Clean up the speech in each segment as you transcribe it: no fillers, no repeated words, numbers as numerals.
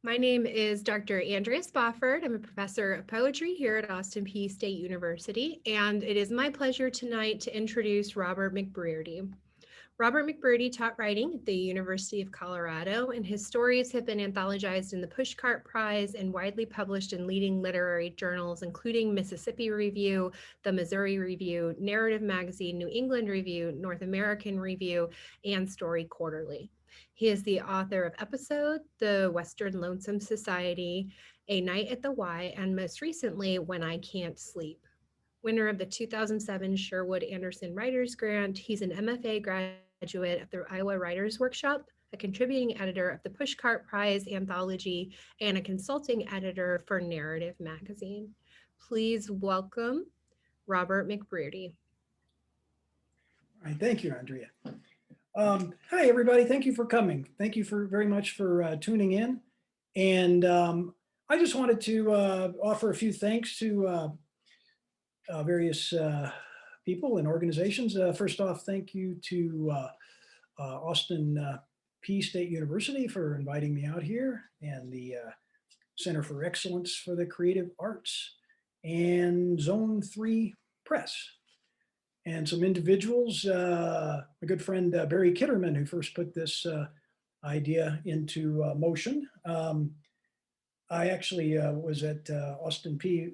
My name is Dr. Andrea Spofford. I'm a professor of poetry here at Austin Peay State University, and it is my pleasure tonight to introduce Robert McBrearty. Robert McBrearty taught writing at the University of Colorado, and his stories have been anthologized in the Pushcart Prize and widely published in leading literary journals, including Mississippi Review, the Missouri Review, Narrative Magazine, New England Review, North American Review, and StoryQuarterly. He is the author of Episode, the Western Lonesome Society, A Night at the Y, and most recently, When I Can't Sleep. Winner of the 2007 Sherwood Anderson Writers Grant, he's an MFA graduate of the Iowa Writers Workshop, a contributing editor of the Pushcart Prize anthology, and a consulting editor for Narrative Magazine. Please welcome Robert McBrearty. All right, thank you, Andrea. Hi, everybody. Thank you for coming. Thank you very much for tuning in. And I just wanted to offer a few thanks to various people and organizations. First off, thank you to Austin Peay State University for inviting me out here, and the Center for Excellence for the Creative Arts, and Zone 3 Press. And some individuals, my good friend Barry Kitterman, who first put this idea into motion. I actually was at Austin Peay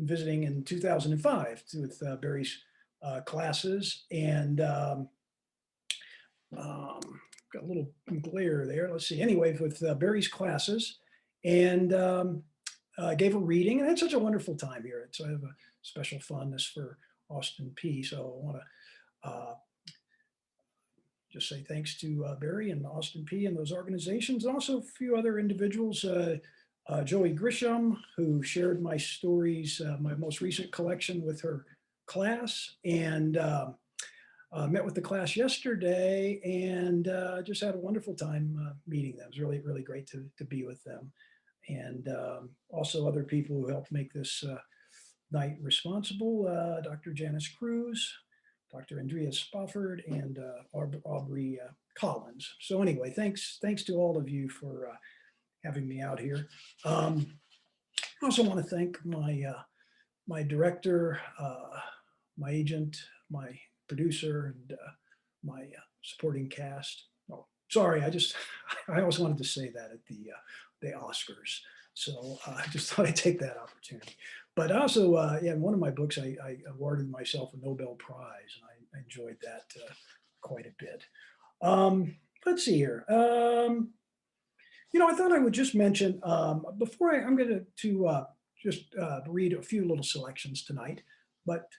visiting in 2005 with Barry's classes, and got a little glare there. Let's see. Anyway, with Barry's classes, and gave a reading, and had such a wonderful time here. So I have a special fondness for Austin Peay. So I want to just say thanks to Barry and Austin Peay and those organizations, and also a few other individuals. Joey Grisham, who shared my stories, my most recent collection with her class, and met with the class yesterday, and just had a wonderful time meeting them. It was really, really great to be with them. And also other people who helped make this night responsible, Dr. Janice Cruz, Dr. Andrea Spofford, and Aubrey Collins. So anyway, thanks to all of you for having me out here. I also want to thank my director, my agent, my producer, and my supporting cast. Oh, sorry, I always wanted to say that at the Oscars. So I just thought I'd take that opportunity. But also, in one of my books, I awarded myself a Nobel Prize, and I enjoyed that quite a bit. Let's see here. I thought I would just mention, before I'm going to just read a few little selections tonight. But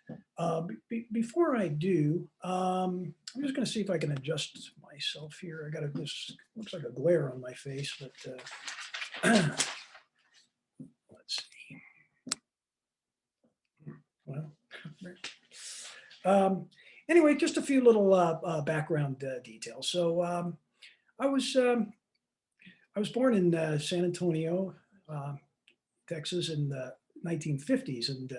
before I do, I'm just going to see if I can adjust myself here. I got this looks like a glare on my face, but let's see. Well, anyway, just a few little background details. So I was born in San Antonio, Texas, in the 1950s, and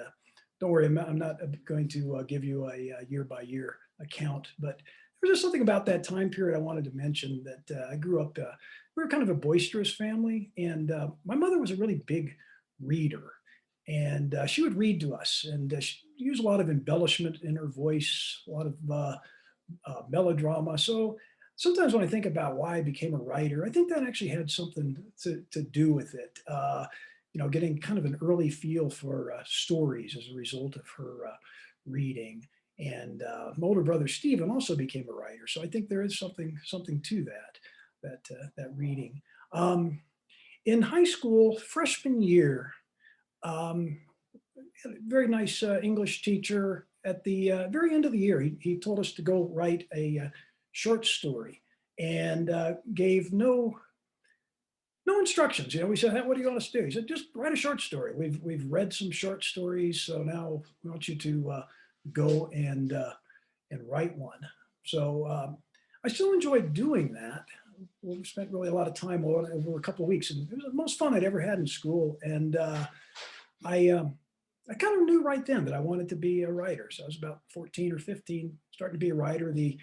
don't worry, I'm not going to give you a year-by-year account, but there was just something about that time period I wanted to mention. That I grew up, we were kind of a boisterous family, and my mother was a really big reader, and she would read to us, and she used a lot of embellishment in her voice, a lot of melodrama. So sometimes when I think about why I became a writer, I think that actually had something to do with it. Getting kind of an early feel for stories as a result of her reading. And my older brother Stephen also became a writer, so I think there is something to that reading. In high school, freshman year, a very nice English teacher. At the very end of the year, he told us to go write a short story, and gave no instructions. We said, hey, what do you want us to do? He said, just write a short story. We've read some short stories, so now we want you to go and write one. So I still enjoyed doing that. We spent really a lot of time over a couple of weeks, and it was the most fun I'd ever had in school. And I kind of knew right then that I wanted to be a writer. So I was about 14 or 15, starting to be a writer. The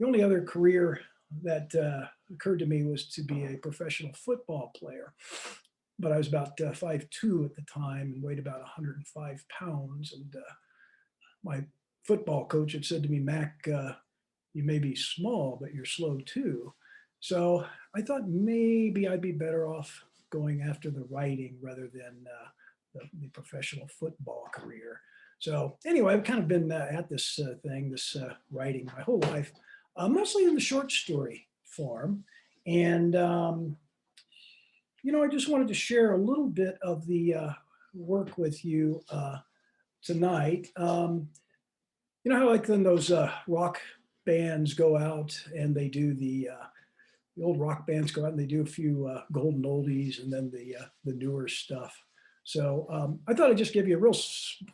only other career that occurred to me was to be a professional football player. But I was about 5'2" at the time and weighed about 105 pounds. And my football coach had said to me, Mac, you may be small, but you're slow too. So I thought maybe I'd be better off going after the writing rather than the professional football career. So anyway, I've kind of been at this writing my whole life, mostly in the short story form. And, I just wanted to share a little bit of the work with you tonight. How like then those rock bands go out and they do the old rock bands go out and they do a few golden oldies and then the newer stuff. So I thought I'd just give you a real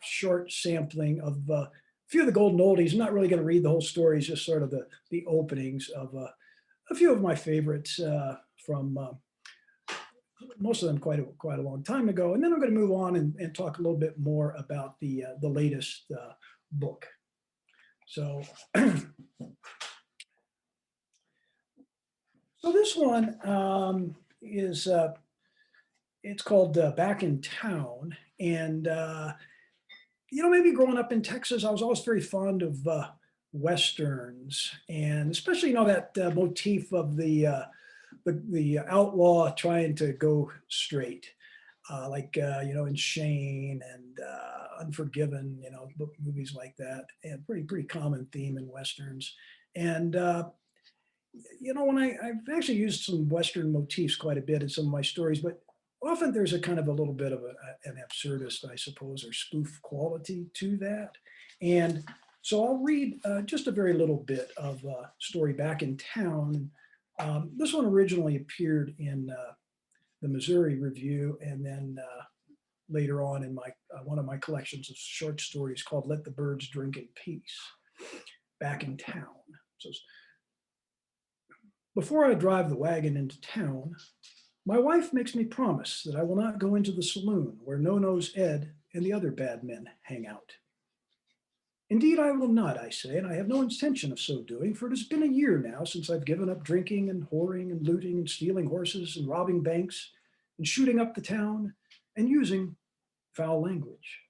short sampling of a few of the golden oldies. I'm not really going to read the whole stories, just sort of the openings of a few of my favorites from most of them quite a long time ago. And then I'm going to move on and talk a little bit more about the latest book. So, so this one is, it's called Back in Town. And, maybe growing up in Texas, I was always very fond of Westerns, and especially, that motif of the outlaw trying to go straight, like, in Shane and Unforgiven, movies like that, and pretty common theme in Westerns. And, when I've actually used some Western motifs quite a bit in some of my stories, but often there's a kind of a little bit of an absurdist, I suppose, or spoof quality to that. And so I'll read just a very little bit of story Back in Town. This one originally appeared in the Missouri Review, and then later on in my one of my collections of short stories called Let the Birds Drink in Peace, Back in Town. So before I drive the wagon into town, my wife makes me promise that I will not go into the saloon where No-Nose Ed and the other bad men hang out. Indeed, I will not, I say, and I have no intention of so doing, for it has been a year now since I've given up drinking and whoring and looting and stealing horses and robbing banks and shooting up the town and using foul language.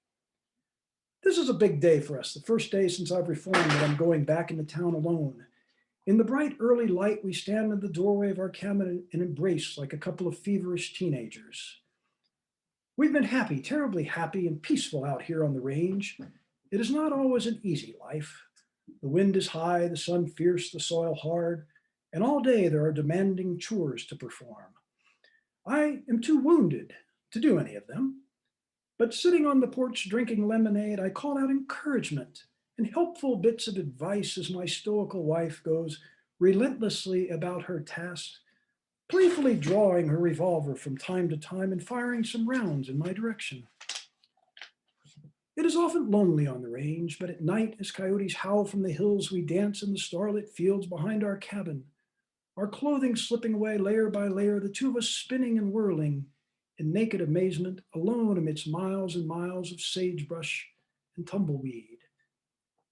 This is a big day for us, the first day since I've reformed that I'm going back into town alone. In the bright early light, we stand in the doorway of our cabin and embrace like a couple of feverish teenagers. We've been happy, terribly happy and peaceful out here on the range. It is not always an easy life. The wind is high, the sun fierce, the soil hard, and all day there are demanding chores to perform. I am too wounded to do any of them, but sitting on the porch drinking lemonade, I call out encouragement and helpful bits of advice as my stoical wife goes relentlessly about her task, playfully drawing her revolver from time to time and firing some rounds in my direction. It is often lonely on the range, but at night, as coyotes howl from the hills, we dance in the starlit fields behind our cabin, our clothing slipping away layer by layer, the two of us spinning and whirling in naked amazement, alone amidst miles and miles of sagebrush and tumbleweed.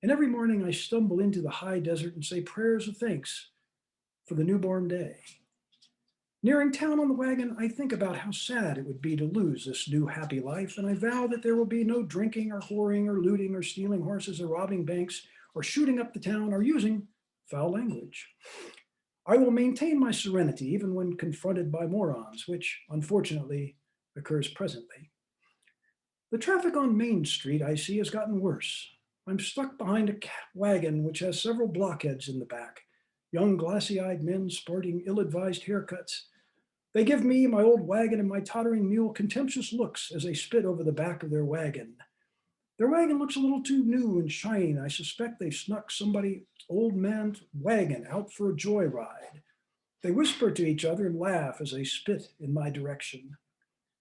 And every morning I stumble into the high desert and say prayers of thanks for the newborn day. Nearing town on the wagon, I think about how sad it would be to lose this new happy life, and I vow that there will be no drinking or whoring or looting or stealing horses or robbing banks or shooting up the town or using foul language. I will maintain my serenity even when confronted by morons, which unfortunately occurs presently. The traffic on Main Street, I see, has gotten worse. I'm stuck behind a wagon which has several blockheads in the back, young glassy-eyed men sporting ill-advised haircuts. They give me, my old wagon, and my tottering mule contemptuous looks as they spit over the back of their wagon. Their wagon looks a little too new and shiny. I suspect they've snuck somebody's old man's wagon out for a joyride. They whisper to each other and laugh as they spit in my direction.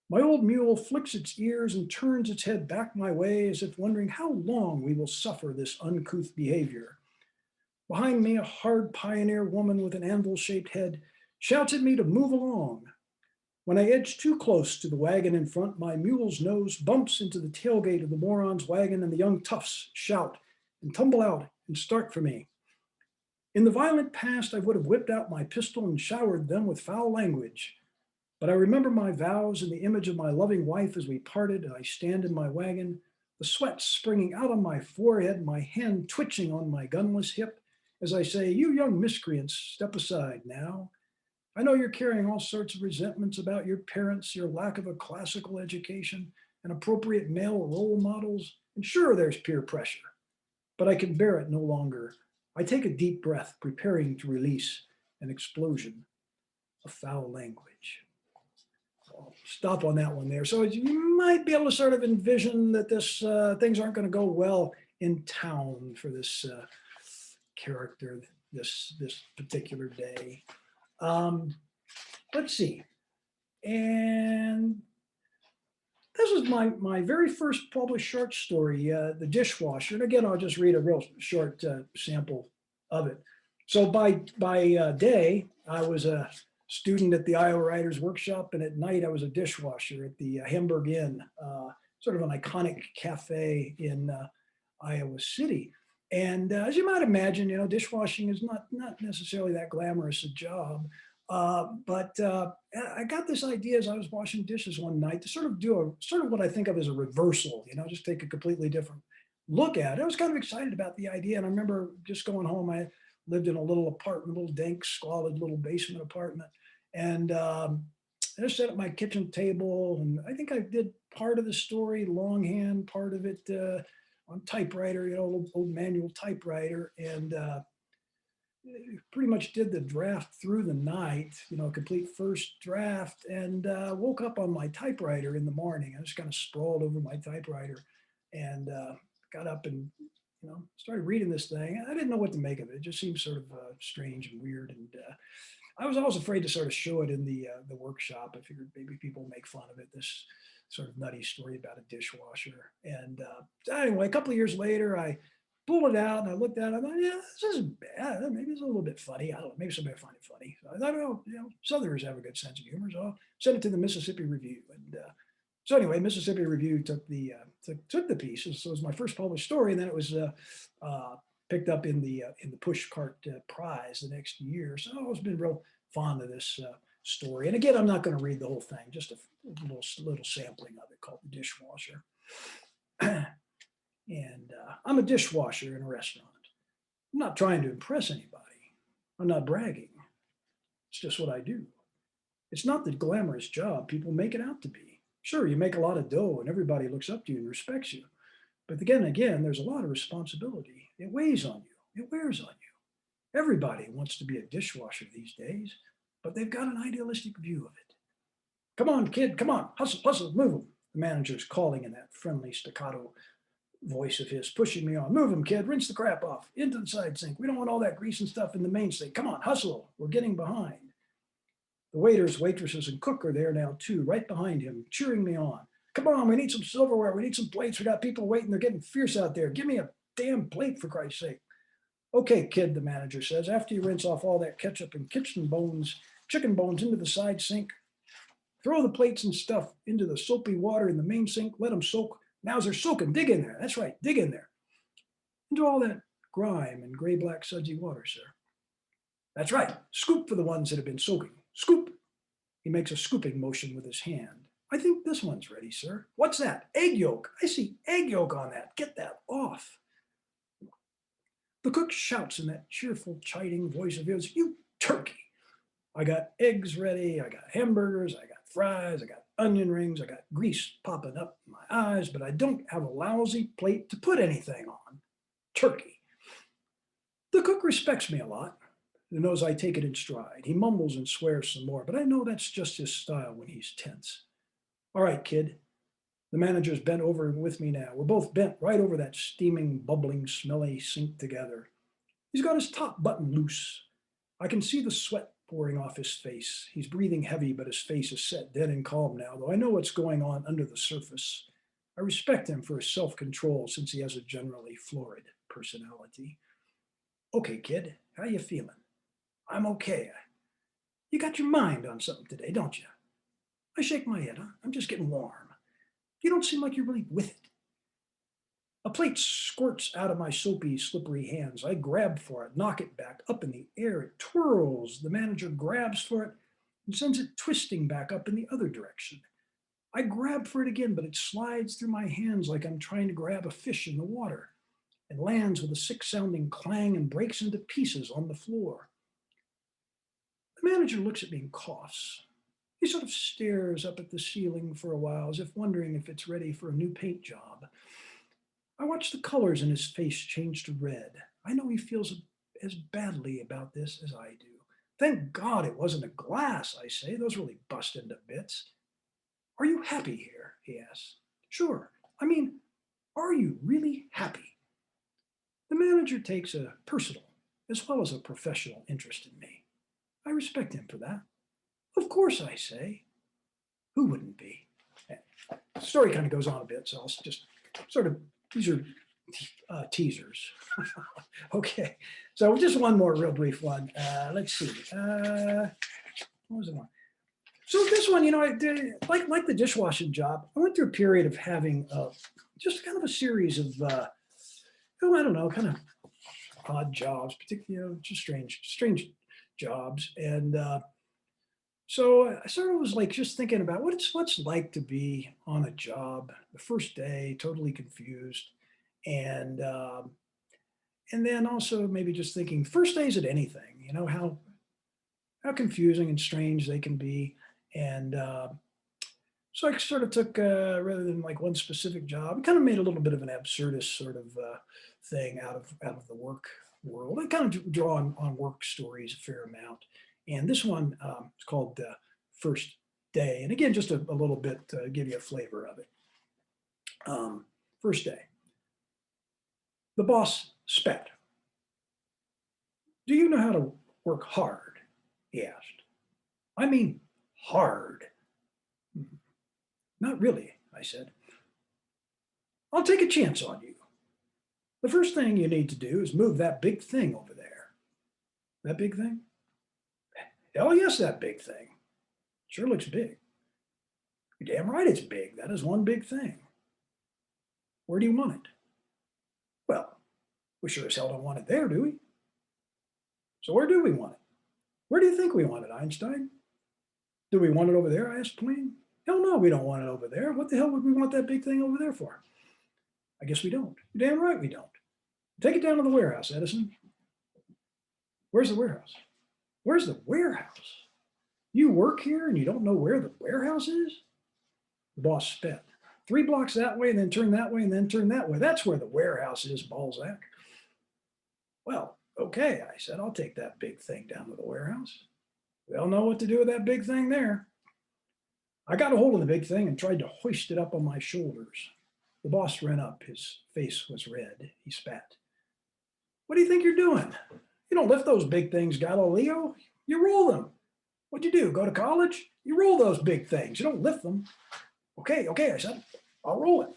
My old mule flicks its ears and turns its head back my way as if wondering how long we will suffer this uncouth behavior. Behind me, a hard pioneer woman with an anvil-shaped head shouts at me to move along. When I edge too close to the wagon in front, my mule's nose bumps into the tailgate of the moron's wagon and the young toughs shout and tumble out and start for me. In the violent past, I would have whipped out my pistol and showered them with foul language. But I remember my vows and the image of my loving wife as we parted, and I stand in my wagon, the sweat springing out on my forehead, my hand twitching on my gunless hip, as I say, "You young miscreants, step aside now. I know you're carrying all sorts of resentments about your parents, your lack of a classical education, and appropriate male role models. And sure, there's peer pressure, but I can bear it no longer. I take a deep breath, preparing to release an explosion of foul language." I'll stop on that one there. So you might be able to sort of envision that this things aren't going to go well in town for this character this particular day. Let's see. And this is my very first published short story, The Dishwasher. And again, I'll just read a real short sample of it. So by day, I was a student at the Iowa Writers Workshop, and at night I was a dishwasher at the Hamburg Inn, sort of an iconic cafe in Iowa City. And as you might imagine, dishwashing is not necessarily that glamorous a job. But I got this idea as I was washing dishes one night to sort of do sort of what I think of as a reversal, just take a completely different look at it. I was kind of excited about the idea. And I remember just going home. I lived in a little apartment, a little dank, squalid little basement apartment. And I just sat at my kitchen table, and I think I did part of the story longhand, part of it on typewriter, old manual typewriter. And pretty much did the draft through the night, complete first draft, and woke up on my typewriter in the morning. I just kind of sprawled over my typewriter and got up and, started reading this thing. I didn't know what to make of it. It just seemed sort of strange and weird. And I was always afraid to sort of show it in the workshop. I figured maybe people make fun of it, this sort of nutty story about a dishwasher. And anyway, a couple of years later, I pulled it out and I looked at it. I thought, yeah, this isn't bad. Maybe it's a little bit funny. I don't know. Maybe somebody will find it funny. So I thought, oh, Southerners have a good sense of humor. So I'll send it to the Mississippi Review. And so anyway, Mississippi Review took the piece. So it was my first published story, and then it was picked up in the Pushcart Prize the next year. So I've always been real fond of this story. And again, I'm not going to read the whole thing, just a little sampling of it called The Dishwasher. And I'm a dishwasher in a restaurant. I'm not trying to impress anybody. I'm not bragging. It's just what I do. It's not the glamorous job people make it out to be. Sure, you make a lot of dough and everybody looks up to you and respects you. But again, there's a lot of responsibility. It weighs on you. It wears on you. Everybody wants to be a dishwasher these days, but they've got an idealistic view of it. Come on, kid, come on, hustle, move them. The manager's calling in that friendly staccato voice of his, pushing me on. Move them, kid, rinse the crap off, into the side sink. We don't want all that grease and stuff in the main sink. Come on, hustle, we're getting behind. The waiters, waitresses, and cook are there now too, right behind him, cheering me on. Come on, we need some silverware, we need some plates. We got people waiting, they're getting fierce out there. Give me a damn plate, for Christ's sake. Okay, kid, the manager says, after you rinse off all that ketchup and chicken bones into the side sink, throw the plates and stuff into the soapy water in the main sink, let them soak. Now they're soaking, dig in there. That's right, dig in there. Into all that grime and gray black sudsy water, sir. That's right, scoop for the ones that have been soaking. Scoop. He makes a scooping motion with his hand. I think this one's ready, sir. What's that? Egg yolk. I see egg yolk on that. Get that off. The cook shouts in that cheerful, chiding voice of his, you turkey. I got eggs ready. I got hamburgers. I got fries. I got onion rings. I got grease popping up in my eyes, but I don't have a lousy plate to put anything on. Turkey. The cook respects me a lot. He knows I take it in stride. He mumbles and swears some more, but I know that's just his style when he's tense. All right, kid. The manager's bent over with me now. We're both bent right over that steaming, bubbling, smelly sink together. He's got his top button loose. I can see the sweat pouring off his face. He's breathing heavy, but his face is set dead and calm now, though I know what's going on under the surface. I respect him for his self-control since he has a generally florid personality. Okay, kid, how you feeling? I'm okay. You got your mind on something today, don't you? I shake my head. I'm just getting warm. You don't seem like you're really with it. A plate squirts out of my soapy, slippery hands. I grab for it, knock it back up in the air. It twirls. The manager grabs for it and sends it twisting back up in the other direction. I grab for it again, but it slides through my hands like I'm trying to grab a fish in the water. It lands with a sick-sounding clang and breaks into pieces on the floor. The manager looks at me and coughs. He sort of stares up at the ceiling for a while, as if wondering if it's ready for a new paint job. I watch the colors in his face change to red. I know he feels as badly about this as I do. Thank God it wasn't a glass, I say. Those really bust into bits. Are you happy here? He asks. Sure. I mean, are you really happy? The manager takes a personal as well as a professional interest in me. I respect him for that. Of course, I say. Who wouldn't be? The story kind of goes on a bit, so I'll just sort of, these are teasers. Okay, so just one more real brief one. Let's see. What was the one? So this one, you know, I did, like the dishwashing job, I went through a period of having just kind of a series of, I don't know, kind of odd jobs, particularly, you know, just strange jobs. And so I sort of was like just thinking about what it's like to be on a job the first day, totally confused, and then also maybe just thinking first days at anything, you know, how confusing and strange they can be. And so I sort of took, rather than like one specific job, I kind of made a little bit of an absurdist sort of thing out of the work world. I kind of draw on work stories a fair amount. And this one is called First Day. And again, just a little bit to give you a flavor of it. First day. The boss spat. Do you know how to work hard? He asked. I mean, hard. Not really, I said. I'll take a chance on you. The first thing you need to do is move that big thing over there. That big thing? Hell yes, that big thing. Sure looks big. You're damn right it's big. That is one big thing. Where do you want it? Well, we sure as hell don't want it there, do we? So where do we want it? Where do you think we want it, Einstein? Do we want it over there? I asked Plain. Hell no, we don't want it over there. What the hell would we want that big thing over there for? I guess we don't. You're damn right we don't. Take it down to the warehouse, Edison. Where's the warehouse? Where's the warehouse? You work here and you don't know where the warehouse is? The boss spat. 3 blocks that way and then turn that way and then turn that way. That's where the warehouse is, Balzac. Well, okay, I said, I'll take that big thing down to the warehouse. We all know what to do with that big thing there. I got a hold of the big thing and tried to hoist it up on my shoulders. The boss ran up. His face was red. He spat. What do you think you're doing? You don't lift those big things, Galileo. You roll them. What'd you do? Go to college? You roll those big things. You don't lift them. Okay, I said, I'll roll it.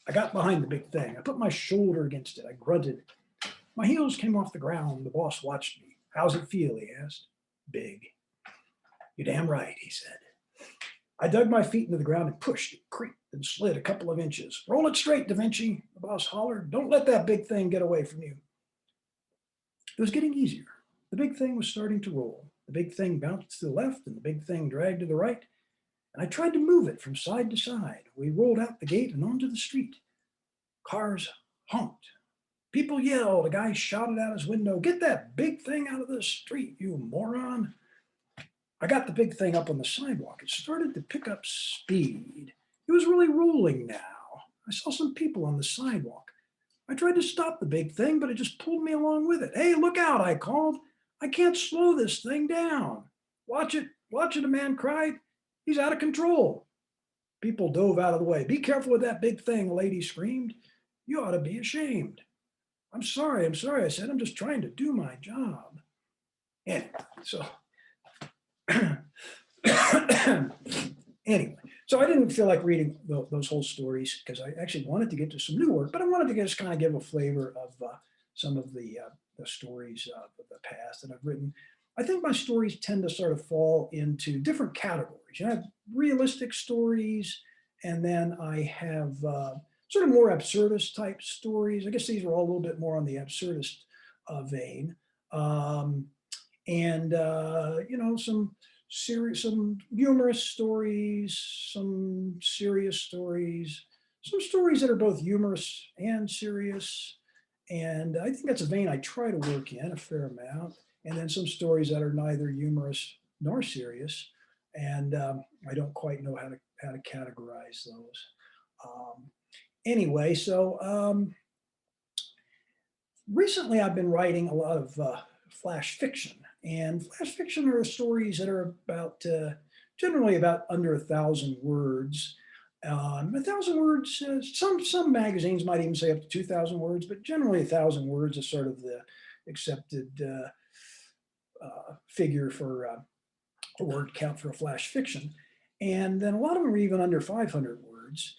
I got behind the big thing. I put my shoulder against it. I grunted. My heels came off the ground. The boss watched me. How's it feel? He asked. Big. You're damn right, he said. I dug my feet into the ground and pushed. It creaked and slid a couple of inches. Roll it straight, Da Vinci, the boss hollered. Don't let that big thing get away from you. It was getting easier. The big thing was starting to roll. The big thing bounced to the left and the big thing dragged to the right. And I tried to move it from side to side. We rolled out the gate and onto the street. Cars honked. People yelled. A guy shouted out his window, "Get that big thing out of the street, you moron." I got the big thing up on the sidewalk. It started to pick up speed. It was really rolling now. I saw some people on the sidewalk. I tried to stop the big thing, but it just pulled me along with it. Hey, look out, I called. I can't slow this thing down. Watch it, a man cried. He's out of control. People dove out of the way. Be careful with that big thing, a lady screamed. You ought to be ashamed. I'm sorry, I said. I'm just trying to do my job. Anyway, so anyway, so I didn't feel like reading those whole stories because I actually wanted to get to some new work, but I wanted to just kind of give a flavor of some of the stories of the past that I've written. I think my stories tend to sort of fall into different categories. You know, I have realistic stories, and then I have sort of more absurdist type stories. I guess these were all a little bit more on the absurdist vein. And you know, some humorous stories, some serious stories, some stories that are both humorous and serious. And I think that's a vein I try to work in a fair amount. And then some stories that are neither humorous nor serious. And I don't quite know how to categorize those. Anyway, so recently I've been writing a lot of flash fiction, and flash fiction are stories that are about generally about under 1,000 words. 1,000 words. Some magazines might even say up to 2,000 words, but generally 1,000 words is sort of the accepted figure for a word count for a flash fiction. And then a lot of them are even under 500 words.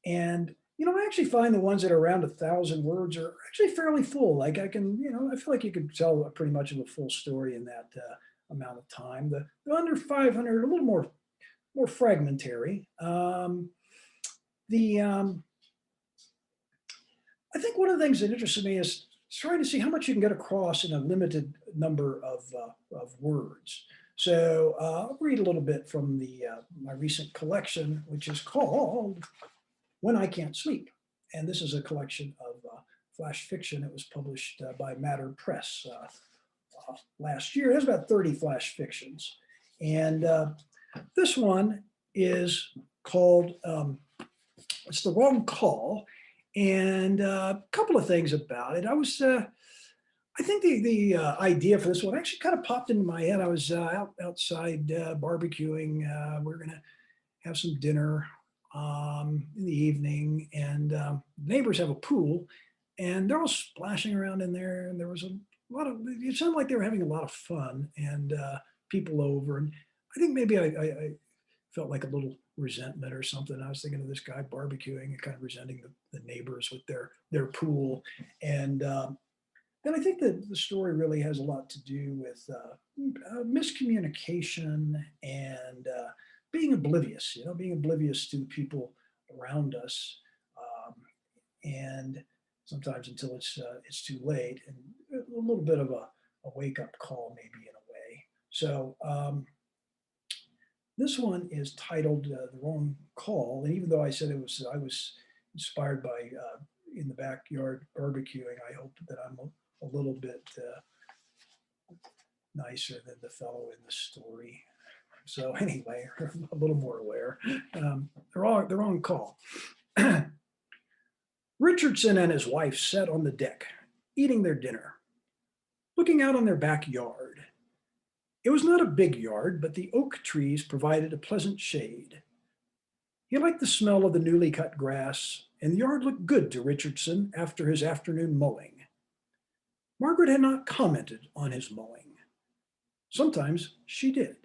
And you know, I actually find the ones that are around 1,000 words are actually fairly full. Like I can, you know, I feel like you could tell pretty much of a full story in that amount of time. The under 500, a little more fragmentary. I think one of the things that interested me is trying to see how much you can get across in a limited number of words. So I'll read a little bit from my recent collection, which is called When I Can't Sleep. And this is a collection of flash fiction. It was published by Matter Press last year. It has about 30 flash fictions. And this one is called It's the Wrong Call. And a couple of things about it. I think the idea for this one actually kind of popped into my head. I was outside barbecuing. We were going to have some dinner in the evening, and neighbors have a pool, and they're all splashing around in there. And there was a lot of, it sounded like they were having a lot of fun, and people over. And I think maybe I felt like a little resentment or something. I was thinking of this guy barbecuing and kind of resenting the neighbors with their pool. And then I think that the story really has a lot to do with miscommunication and being oblivious, you know, being oblivious to the people around us. And sometimes until it's too late, and a little bit of a wake-up call maybe in a way. So this one is titled The Wrong Call. And even though I said I was inspired by in the backyard barbecuing, I hope that I'm a little bit nicer than the fellow in the story. So anyway, a little more aware. The wrong call. Richardson and his wife sat on the deck, eating their dinner, looking out on their backyard. It was not a big yard, but the oak trees provided a pleasant shade. He liked the smell of the newly cut grass, and the yard looked good to Richardson after his afternoon mowing. Margaret had not commented on his mowing. Sometimes she did.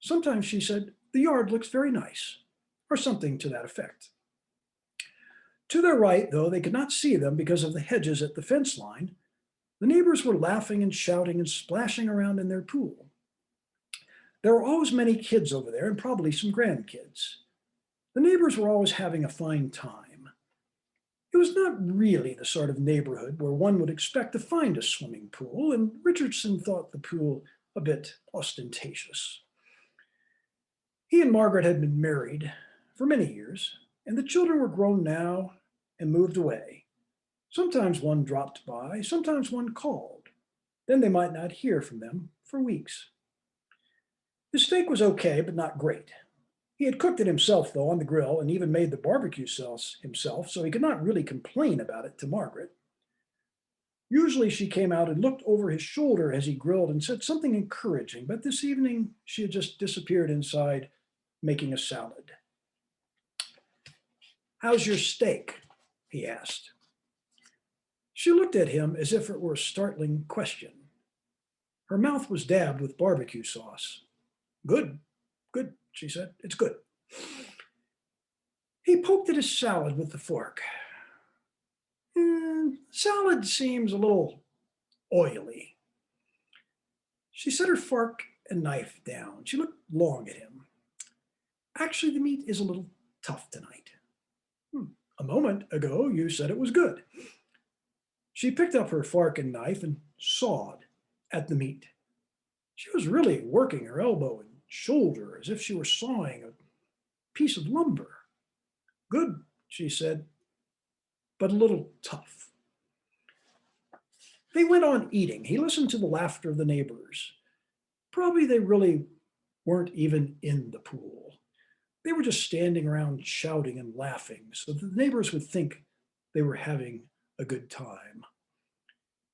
Sometimes she said, "The yard looks very nice," or something to that effect. To their right, though they could not see them because of the hedges at the fence line, the neighbors were laughing and shouting and splashing around in their pool. There were always many kids over there, and probably some grandkids. The neighbors were always having a fine time. It was not really the sort of neighborhood where one would expect to find a swimming pool, and Richardson thought the pool a bit ostentatious. He and Margaret had been married for many years, and the children were grown now and moved away. Sometimes one dropped by, sometimes one called. Then they might not hear from them for weeks. The steak was okay, but not great. He had cooked it himself, though, on the grill, and even made the barbecue sauce himself, so he could not really complain about it to Margaret. Usually she came out and looked over his shoulder as he grilled and said something encouraging, but this evening she had just disappeared inside making a salad. "How's your steak?" he asked. She looked at him as if it were a startling question. Her mouth was dabbed with barbecue sauce. "Good, good," she said. "It's good." He poked at his salad with the fork. Salad seems a little oily." She set her fork and knife down. She looked long at him. "Actually, the meat is a little tough tonight." A moment ago, you said it was good. She picked up her fork and knife and sawed at the meat. She was really working her elbow and shoulder as if she were sawing a piece of lumber. Good, she said, but a little tough. They went on eating. He listened to the laughter of the neighbors. Probably they really weren't even in the pool. They were just standing around shouting and laughing so that the neighbors would think they were having a good time.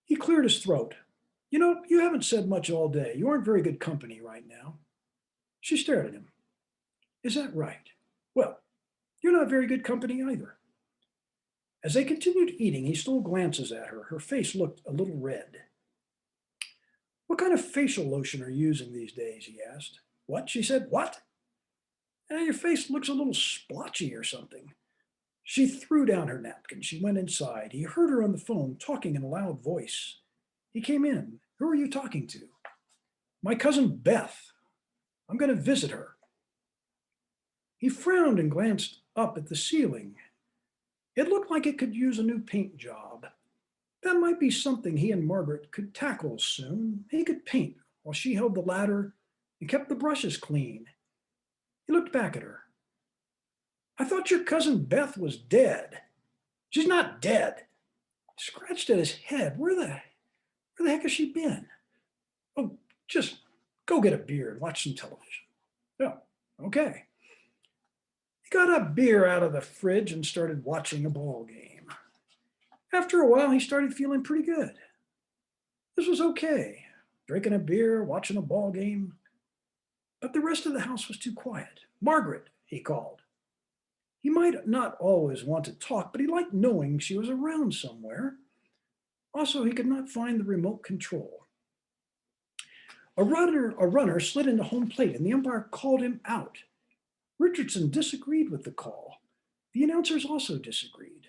He cleared his throat. You know, you haven't said much all day. You aren't very good company right now. She stared at him. Is that right? Well, you're not very good company either. As they continued eating, he stole glances at her. Her face looked a little red. What kind of facial lotion are you using these days? He asked. What? She said. What? Your face looks a little splotchy or something. She threw down her napkin. She went inside. He heard her on the phone talking in a loud voice. He came in. Who are you talking to? My cousin Beth. I'm going to visit her. He frowned and glanced up at the ceiling. It looked like it could use a new paint job. That might be something he and Margaret could tackle soon. He could paint while she held the ladder and kept the brushes clean. He looked back at her. I thought your cousin Beth was dead. She's not dead. He scratched at his head. Where the heck has she been? Oh, just go get a beer and watch some television. Oh, okay. He got a beer out of the fridge and started watching a ball game. After a while, he started feeling pretty good. This was okay. Drinking a beer, watching a ball game. But the rest of the house was too quiet. Margaret, he called. He might not always want to talk, but he liked knowing she was around somewhere. Also, he could not find the remote control. A runner slid into home plate, and the umpire called him out. Richardson disagreed with the call. The announcers also disagreed.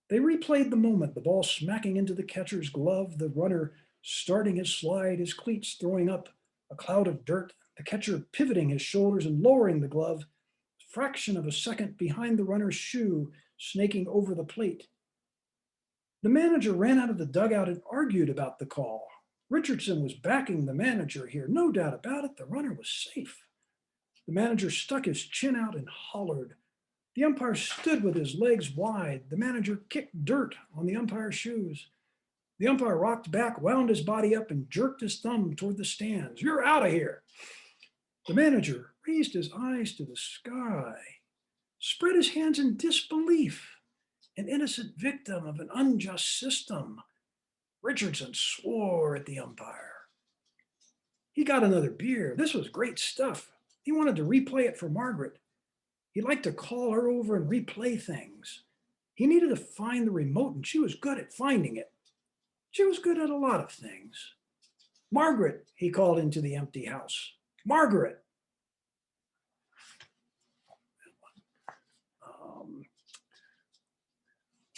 They replayed the moment, the ball smacking into the catcher's glove, the runner starting his slide, his cleats throwing up a cloud of dirt, the catcher pivoting his shoulders and lowering the glove, a fraction of a second behind the runner's shoe, snaking over the plate. The manager ran out of the dugout and argued about the call. Richardson was backing the manager here, no doubt about it. The runner was safe. The manager stuck his chin out and hollered. The umpire stood with his legs wide. The manager kicked dirt on the umpire's shoes. The umpire rocked back, wound his body up, and jerked his thumb toward the stands. You're out of here. The manager raised his eyes to the sky, spread his hands in disbelief, an innocent victim of an unjust system. Richardson swore at the umpire. He got another beer. This was great stuff. He wanted to replay it for Margaret. He liked to call her over and replay things. He needed to find the remote, and she was good at finding it. She was good at a lot of things. Margaret, he called into the empty house. Margaret.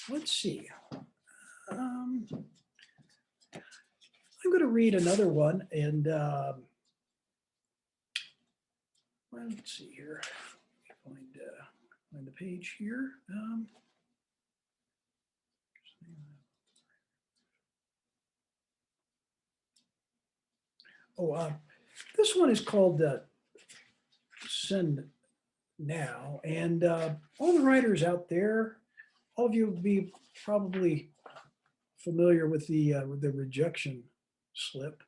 Let's see. I'm going to read another one, and let's see here. Find the page here. This one is called Send Now, and all the writers out there, all of you will be probably familiar with the rejection slip.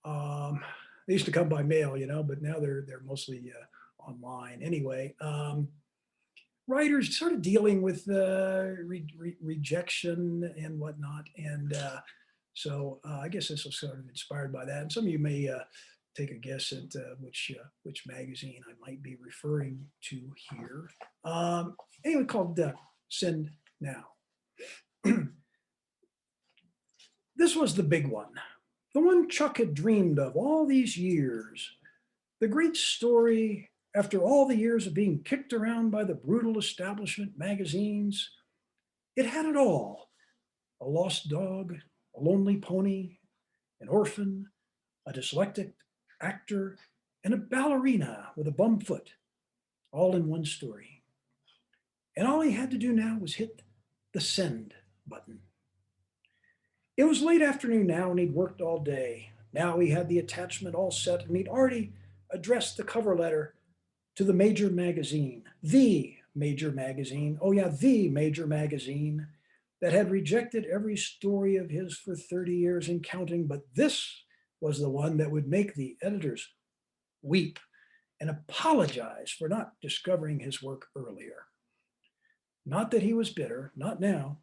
They used to come by mail, but now they're mostly online. Anyway, writers started dealing with rejection and whatnot, and so I guess this was sort of inspired by that. And some of you may take a guess at which magazine I might be referring to here. Anyway, called Send Now. This was the big one, the one Chuck had dreamed of all these years. The great story after all the years of being kicked around by the brutal establishment magazines. It had it all: a lost dog, a lonely pony, an orphan, a dyslexic actor, and a ballerina with a bum foot, all in one story. and all he had to do now was hit the send button. It was late afternoon now, and he'd worked all day. Now he had the attachment all set, and he'd already addressed the cover letter to the major magazine, the major magazine, oh yeah, the major magazine that had rejected every story of his for 30 years and counting, but this was the one that would make the editors weep and apologize for not discovering his work earlier. Not that he was bitter, not now.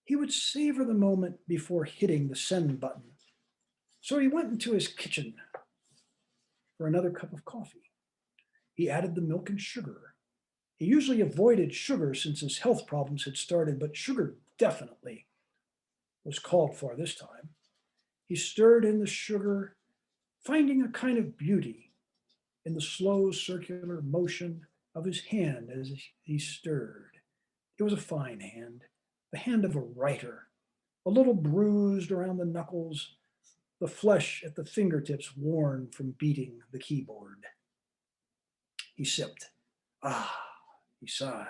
He would savor the moment before hitting the send button. So he went into his kitchen for another cup of coffee. He added the milk and sugar. He usually avoided sugar since his health problems had started, but sugar definitely was called for this time. He stirred in the sugar, finding a kind of beauty in the slow circular motion of his hand as he stirred. It was a fine hand, the hand of a writer, a little bruised around the knuckles, the flesh at the fingertips worn from beating the keyboard. He sipped. Ah, he sighed.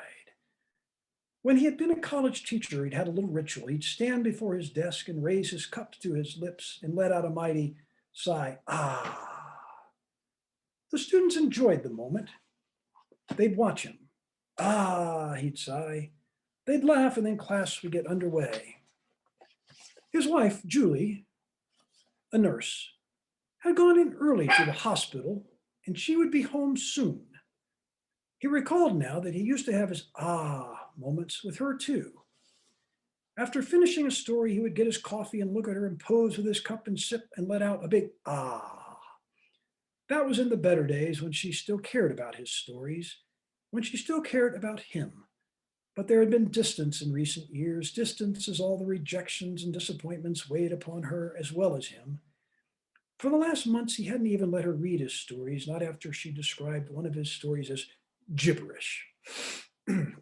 When he had been a college teacher, he'd had a little ritual. He'd stand before his desk and raise his cup to his lips and let out a mighty sigh. Ah. The students enjoyed the moment. They'd watch him. Ah, he'd sigh. They'd laugh, and then class would get underway. His wife, Julie, a nurse, had gone in early to the hospital, and she would be home soon. He recalled now that he used to have his moments with her too. After finishing a story, he would get his coffee and look at her and pose with his cup and sip and let out a big ah. That was in the better days when she still cared about his stories, when she still cared about him. But there had been distance in recent years, distance as all the rejections and disappointments weighed upon her as well as him. For the last months, he hadn't even let her read his stories, not after she described one of his stories as gibberish.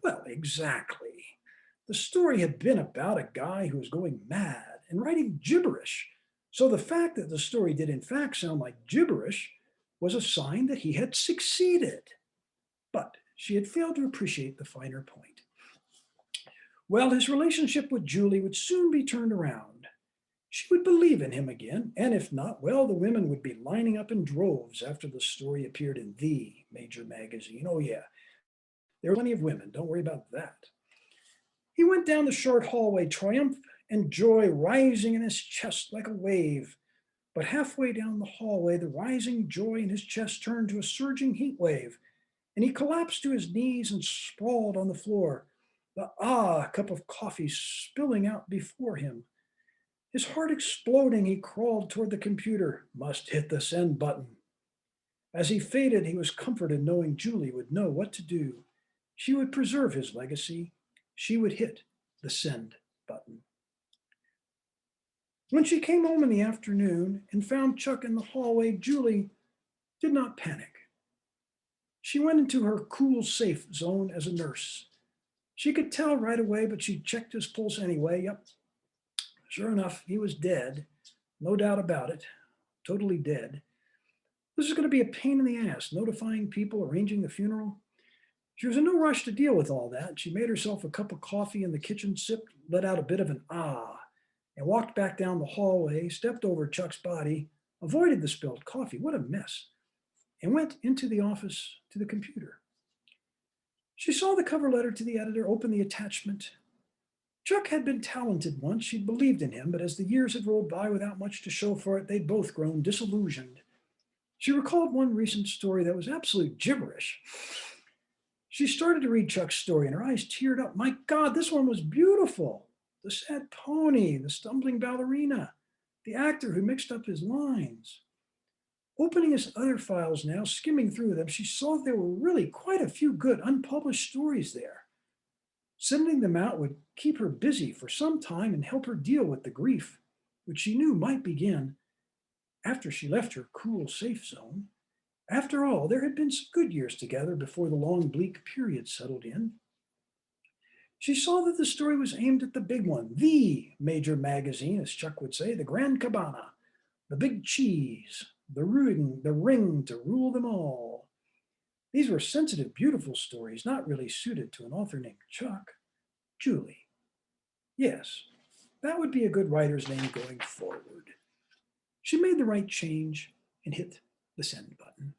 Well, exactly. The story had been about a guy who was going mad and writing gibberish. So the fact that the story did in fact sound like gibberish was a sign that he had succeeded. But she had failed to appreciate the finer point. Well, his relationship with Julie would soon be turned around. She would believe in him again, and if not, well, the women would be lining up in droves after the story appeared in the major magazine. Oh yeah, there were plenty of women, don't worry about that. He went down the short hallway, triumph and joy rising in his chest like a wave. But halfway down the hallway, the rising joy in his chest turned to a surging heat wave, and he collapsed to his knees and sprawled on the floor, the cup of coffee spilling out before him. His heart exploding, he crawled toward the computer, must hit the send button. As he faded, he was comforted knowing Julie would know what to do. She would preserve his legacy. She would hit the send button. When she came home in the afternoon and found Chuck in the hallway, Julie did not panic. She went into her cool, safe zone as a nurse. She could tell right away, but she checked his pulse anyway. Yep, sure enough, he was dead. No doubt about it, totally dead. This is going to be a pain in the ass, notifying people, arranging the funeral. She was in no rush to deal with all that. She made herself a cup of coffee in the kitchen, sipped, let out a bit of an and walked back down the hallway, stepped over Chuck's body, avoided the spilled coffee, what a mess, and went into the office to the computer. She saw the cover letter to the editor, opened the attachment. Chuck had been talented once. She'd believed in him, but as the years had rolled by without much to show for it, they'd both grown disillusioned. She recalled one recent story that was absolute gibberish. She started to read Chuck's story and her eyes teared up. My God, this one was beautiful. The sad pony, the stumbling ballerina, the actor who mixed up his lines. Opening his other files now, skimming through them, she saw there were really quite a few good unpublished stories there. Sending them out would keep her busy for some time and help her deal with the grief, which she knew might begin after she left her cool, safe zone. After all, there had been some good years together before the long, bleak period settled in. She saw that the story was aimed at the big one, the major magazine, as Chuck would say, the Grand Cabana, the big cheese, the ring to rule them all. These were sensitive, beautiful stories, not really suited to an author named Chuck. Julie. Yes, that would be a good writer's name going forward. She made the right change and hit the send button.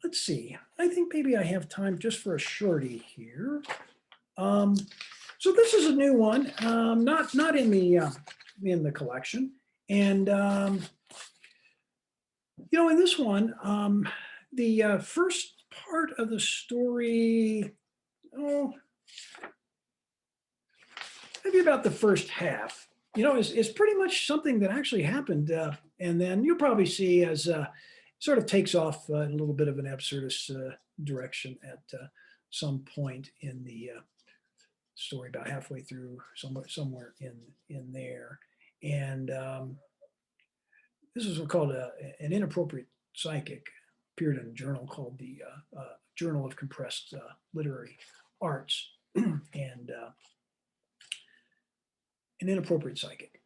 Let's see. I think maybe I have time just for a shorty here. So this is a new one, not in the collection, and in this one, the first part of the story, maybe about the first half, is pretty much something that actually happened, and then you'll probably see as sort of takes off a little bit of an absurdist direction at some point in the story, about halfway through, somewhere in there. And this is what's called an inappropriate psychic, appeared in a journal called the Journal of Compressed Literary Arts, and an inappropriate psychic.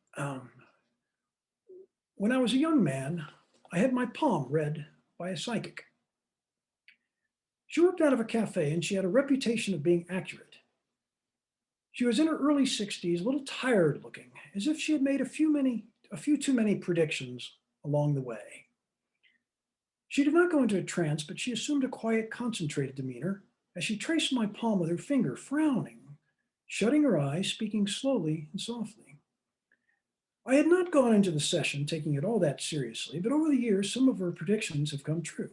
When I was a young man, I had my palm read by a psychic. She worked out of a cafe and she had a reputation of being accurate. She was in her early 60s, a little tired looking, as if she had made a few too many predictions along the way. She did not go into a trance, but she assumed a quiet, concentrated demeanor as she traced my palm with her finger, frowning, shutting her eyes, speaking slowly and softly. I had not gone into the session taking it all that seriously, but over the years, some of her predictions have come true.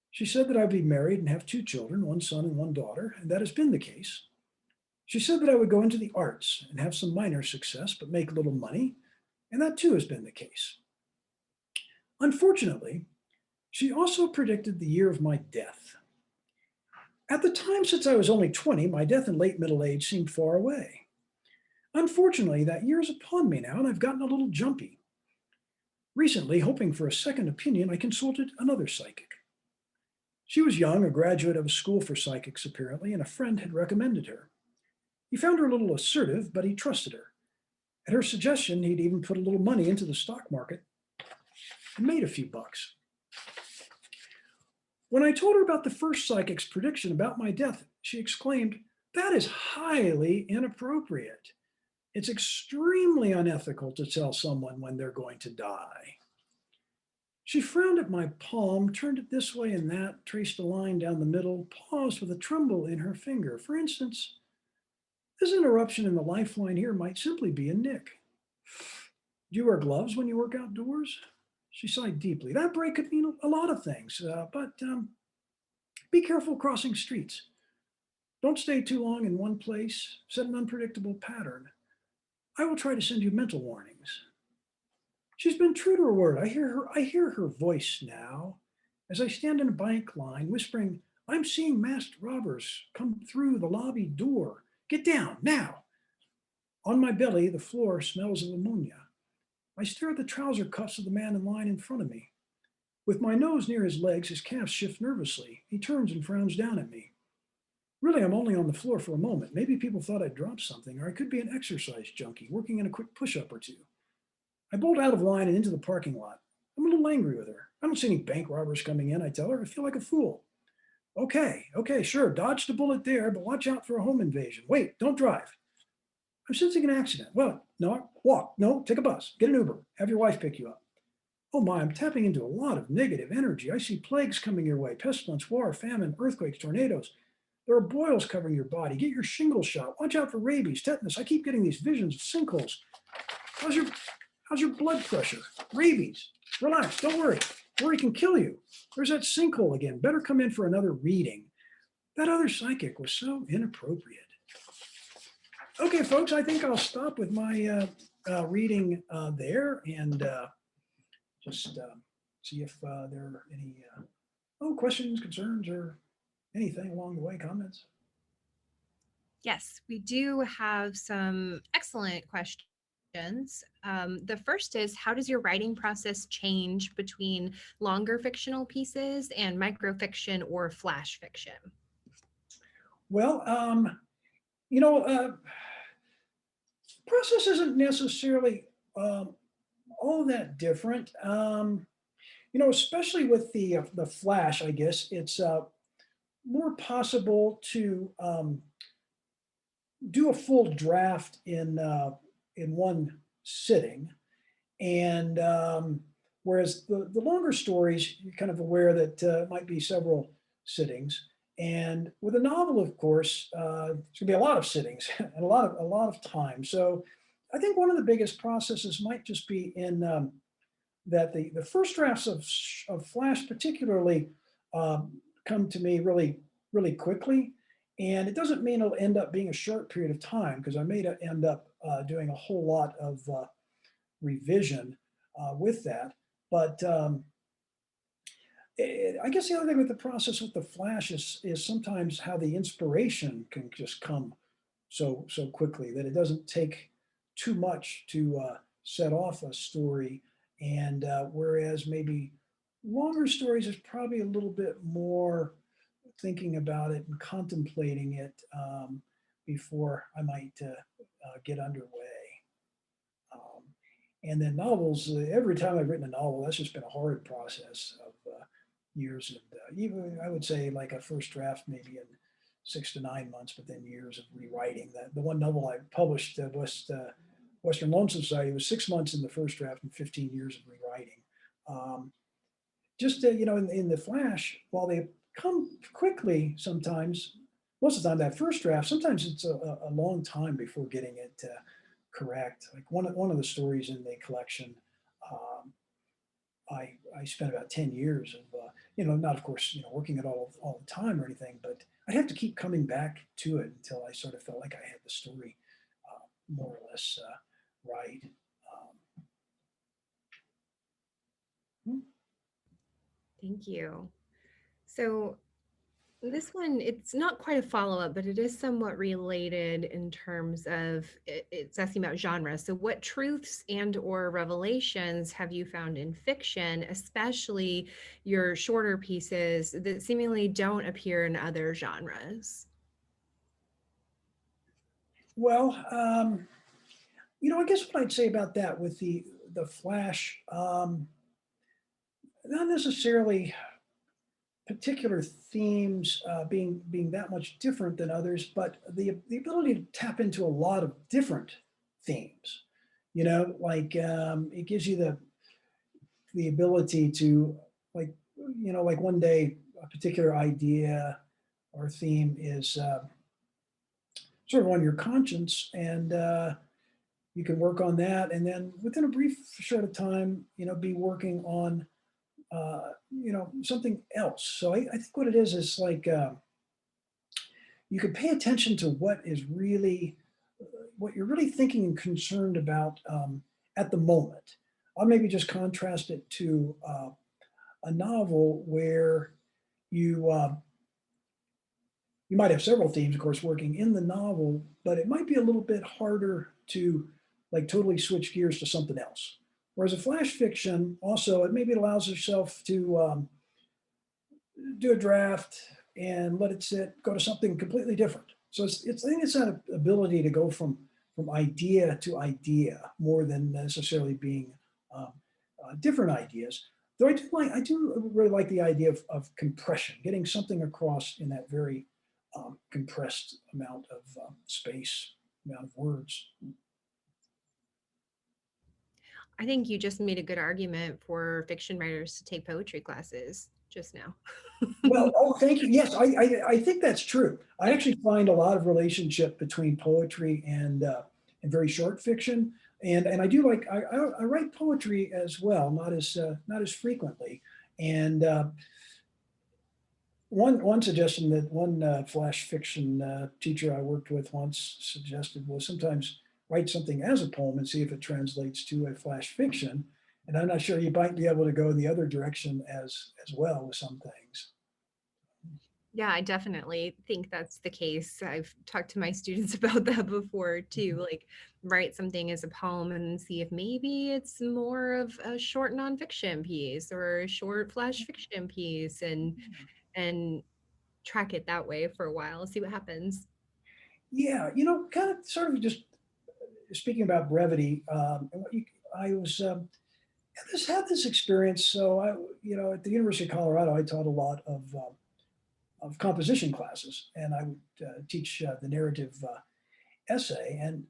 She said that I'd be married and have 2 children, 1 son and 1 daughter, and that has been the case. She said that I would go into the arts and have some minor success, but make little money, and that too has been the case. Unfortunately, she also predicted the year of my death. At the time, since I was only 20, my death in late middle age seemed far away. Unfortunately, that year is upon me now, and I've gotten a little jumpy. Recently, hoping for a second opinion, I consulted another psychic. She was young, a graduate of a school for psychics apparently, and a friend had recommended her. He found her a little assertive, but he trusted her. At her suggestion, he'd even put a little money into the stock market and made a few bucks. When I told her about the first psychic's prediction about my death, she exclaimed, "That is highly inappropriate. It's extremely unethical to tell someone when they're going to die." She frowned at my palm, turned it this way and that, traced a line down the middle, paused with a tremble in her finger. For instance, this interruption in the lifeline here might simply be a nick. Do you wear gloves when you work outdoors? She sighed deeply. That break could mean a lot of things, but be careful crossing streets. Don't stay too long in one place. Set an unpredictable pattern. I will try to send you mental warnings. She's been true to her word. I hear her voice now as I stand in a bank line whispering, "I'm seeing masked robbers come through the lobby door. Get down now." On my belly, the floor smells of ammonia. I stare at the trouser cuffs of the man in line in front of me. With my nose near his legs, his calves shift nervously. He turns and frowns down at me. Really, I'm only on the floor for a moment. Maybe people thought I'd dropped something, or I could be an exercise junkie working in a quick push-up or 2. I bolt out of line and into the parking lot. I'm a little angry with her. I don't see any bank robbers coming in, I tell her. I feel like a fool. Okay, sure, dodged a bullet there, but watch out for a home invasion. Wait, don't drive. I'm sensing an accident. Well, no, walk. No, take a bus. Get an Uber. Have your wife pick you up. Oh my, I'm tapping into a lot of negative energy. I see plagues coming your way. Pestilence, war, famine, earthquakes, tornadoes. There are boils covering your body. Get your shingle shot. Watch out for rabies, tetanus. I keep getting these visions of sinkholes. How's your blood pressure? Rabies. Relax. Don't worry. Worry can kill you. There's that sinkhole again. Better come in for another reading. That other psychic was so inappropriate. Okay, folks, I think I'll stop with my reading there and just see if there are any questions, concerns, or anything along the way, comments. Yes, we do have some excellent questions. The first is, how does your writing process change between longer fictional pieces and microfiction or flash fiction? Well, process isn't necessarily all that different. Especially with the flash, I guess it's more possible to do a full draft in one sitting, and whereas the longer stories, you're kind of aware that it might be several sittings. And with a novel, of course, it's gonna be a lot of sittings and a lot of time. So I think one of the biggest processes might just be in that the first drafts of Flash particularly come to me really quickly. And it doesn't mean it'll end up being a short period of time because I may end up doing a whole lot of revision with that. But I guess the other thing with the process with the Flash is sometimes how the inspiration can just come so quickly that it doesn't take too much to set off a story. And whereas maybe longer stories is probably a little bit more thinking about it and contemplating it before I might get underway. Um, and then novels, every time I've written a novel, that's just been a hard process of years. And even I would say like a first draft, maybe in 6 to 9 months, but then years of rewriting. The one novel I published, Western Lonesome Society, was 6 months in the first draft and 15 years of rewriting. Um, just in the flash, while they come quickly sometimes, most of the time that first draft, sometimes it's a long time before getting it correct. Like one of the stories in the collection, um, I spent about 10 years of not of course working it all the time or anything, but I'd have to keep coming back to it until I sort of felt like I had the story more or less right. Hmm. Thank you. So this one, it's not quite a follow-up, but it is somewhat related in terms of it's asking about genre. So what truths and or revelations have you found in fiction, especially your shorter pieces that seemingly don't appear in other genres? Well, I guess what I'd say about that with the Flash, not necessarily particular themes being that much different than others, but the ability to tap into a lot of different themes. Like it gives you the ability to like like one day a particular idea or theme is sort of on your conscience, and you can work on that, and then within a brief short of time, be working on something else. So I think what it is like you could pay attention to what you're really thinking and concerned about at the moment. I'll maybe just contrast it to a novel where you you might have several themes, of course, working in the novel, but it might be a little bit harder to like totally switch gears to something else. Whereas a flash fiction, also, it maybe allows yourself to do a draft and let it sit, go to something completely different. So I think it's that ability to go from idea to idea more than necessarily being um, different ideas. Though I do really like the idea of compression, getting something across in that very compressed amount of space, amount of words. I think you just made a good argument for fiction writers to take poetry classes just now. Well, oh, thank you. Yes, I think that's true. I actually find a lot of relationship between poetry and very short fiction, and I do like I write poetry as well, not as frequently. And one suggestion that one flash fiction teacher I worked with once suggested was sometimes write something as a poem and see if it translates to a flash fiction. And I'm not sure you might be able to go in the other direction as well with some things. Yeah, I definitely think that's the case. I've talked to my students about that before too, Mhm. like write something as a poem and see if maybe it's more of a short nonfiction piece or a short flash fiction piece and track it that way for a while, see what happens. Yeah, kind of sort of just speaking about brevity, and I was Just had this experience. So at the University of Colorado, I taught a lot of composition classes, and I would teach the narrative essay. And